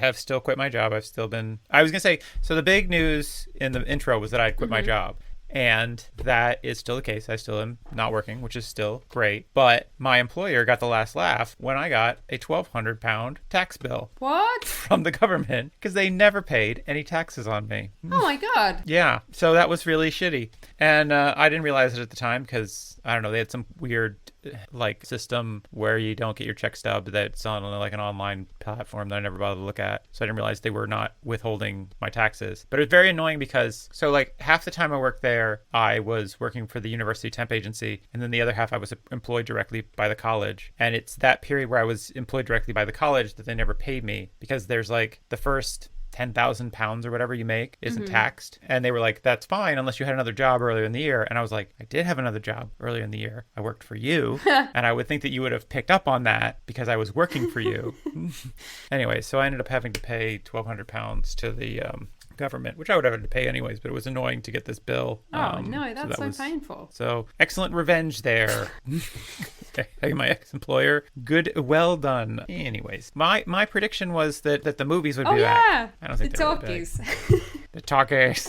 have still quit my job. I was gonna say, so the big news in the intro was that I'd quit my job. And that is still the case. I still am not working, which is still great. But my employer got the last laugh when I got a £1,200 tax bill. What? From the government, because they never paid any taxes on me. Oh my God. Yeah. So that was really shitty. And I didn't realize it at the time because, I don't know, they had some weird like system where you don't get your check stub that's on like an online platform that I never bothered to look at. So I didn't realize they were not withholding my taxes. But it was very annoying because, so like half the time I worked there, I was working for the university temp agency, and then the other half I was employed directly by the college. And it's that period where I was employed directly by the college that they never paid me, because there's like the first 10,000 pounds or whatever you make isn't taxed. And they were like, that's fine unless you had another job earlier in the year. And I was like, I did have another job earlier in the year. I worked for you. And I would think that you would have picked up on that because I was working for you. Anyway, so I ended up having to pay £1,200 to the government, which I would have had to pay anyways, but it was annoying to get this bill. Oh no, that's so painful. So excellent revenge there. Hey, my ex-employer, well done. Anyways, my prediction was that the movies would be back. I don't think the talkies. The talkies.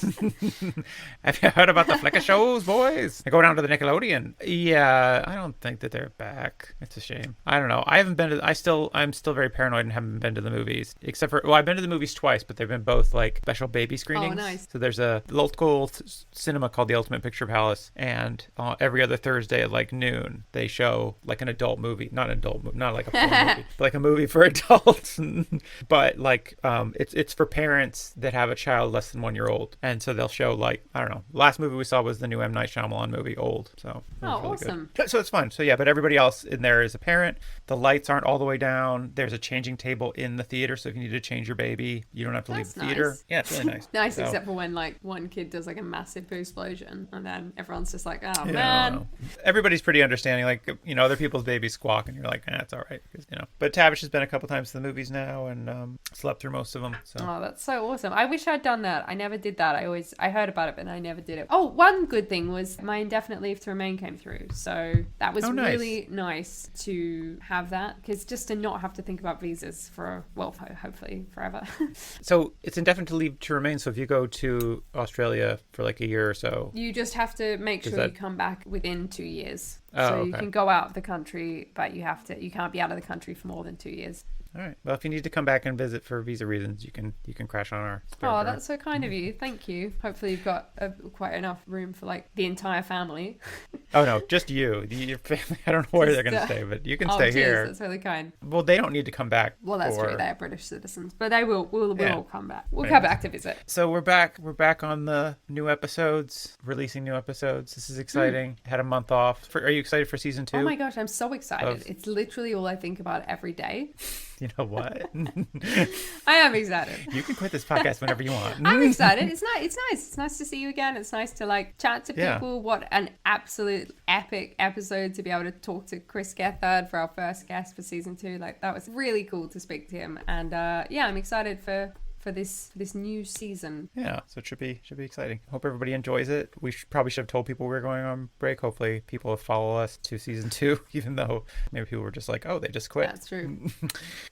Have you heard about the Flicker shows, boys? They go down to the Nickelodeon. Yeah, I don't think that they're back. It's a shame. I don't know. I haven't been to. I'm still very paranoid and haven't been to the movies. Except for, well, I've been to the movies twice, but they've been both like special baby screenings. Oh, nice. So there's a local cinema called the Ultimate Picture Palace, and every other Thursday at like noon they show like an adult movie, not an adult movie, not like a porn movie, but like a movie for adults. But like it's for parents that have a child less than 1 year old, and so they'll show like, I don't know. Last movie we saw was the new M. Night Shyamalan movie, Old. So it was really awesome. good. So it's fun. So yeah, but everybody else in there is a parent. The lights aren't all the way down. There's a changing table in the theater, so if you need to change your baby, you don't have to leave the theater. Nice. Yeah, it's really nice. Nice, So, except for when like one kid does like a massive poo explosion, and then everyone's just like, oh yeah, I man. don't know. Everybody's pretty understanding. Like, other people's babies squawk, and you're like, it's all right. 'Cause, But Tavish has been a couple times to the movies now, and slept through most of them. So. Oh, that's so awesome. I wish I'd done that. I never did that. I heard about it, but I never did it. Oh, one good thing was my indefinite leave to remain came through. So that was really nice to have that, because just to not have to think about visas for, well, hopefully forever. So it's indefinite leave to remain. So if you go to Australia for like a year or so, You just have to make sure you come back within 2 years. Oh, so you okay. can go out of the country, but you can't be out of the country for more than 2 years. all right. Well, if you need to come back and visit for visa reasons, you can crash on our. spare Oh, bar. that's so kind of you. Thank you. Hopefully you've got quite enough room for like the entire family. Oh no, just you. Your family. I don't know where they're going to stay, but you can stay cheers, here. That's really kind. Well, they don't need to come back. Well, that's for... true. They're British citizens, but they will. We'll Yeah. all come back. We'll Right. come back to visit. So we're back. We're back on the new episodes, releasing new episodes. This is exciting. Had a month off. Are you excited for season 2? Oh my gosh, I'm so excited! It's literally all I think about every day. You know what? I am excited. You can quit this podcast whenever you want. I'm excited. It's nice. It's nice. It's nice to see you again. It's nice to like chat to Yeah. people. What an absolute epic episode to be able to talk to Chris Gethard for our first guest for season 2. Like that was really cool to speak to him. And yeah, I'm excited for this new season. Yeah, so it should be exciting. Hope everybody enjoys it. We probably should have told people we were going on break. Hopefully people will follow us to season 2, even though maybe people were just like, oh, they just quit. That's true.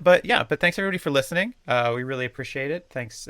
But thanks everybody for listening. We really appreciate it. Thanks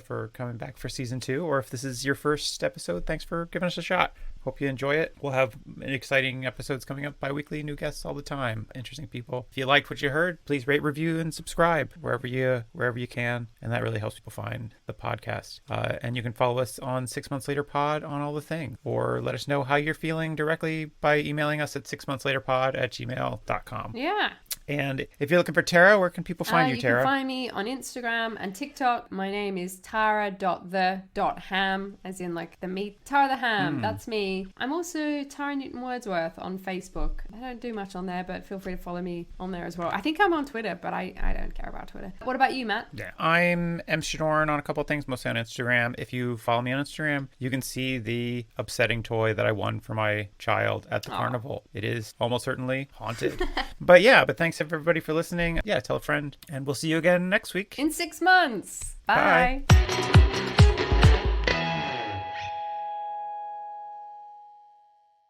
for coming back for season 2, or if this is your first episode, thanks for giving us a shot. Hope you enjoy it. We'll have exciting episodes coming up bi-weekly, new guests all the time, interesting people. If you liked what you heard, please rate, review, and subscribe wherever you can, and that really helps people find the podcast. And you can follow us on 6 Months Later Pod on all the things, or let us know how you're feeling directly by emailing us at 6montslaterpod@gmail.com. Yeah. And if you're looking for Tara, where can people find you, Tara? You can find me on Instagram and TikTok. My name is tara.the.ham, as in like the meat. Tara the Ham, that's me. I'm also Tara Newton Wordsworth on Facebook. I don't do much on there, but feel free to follow me on there as well. I think I'm on Twitter, but I don't care about Twitter. What about you, Matt? Yeah, I'm M. Shadorn on a couple of things, mostly on Instagram. If you follow me on Instagram, you can see the upsetting toy that I won for my child at the carnival. It is almost certainly haunted. But thanks everybody for listening. Yeah, tell a friend, and we'll see you again next week. In 6 months. Bye.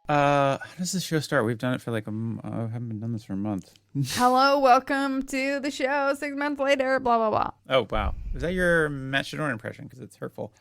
How does this show start? We've done it for like I haven't done this for a month. Hello, welcome to the show. 6 months later, blah blah blah. Oh wow, is that your Matt Shadorn impression? Because it's hurtful.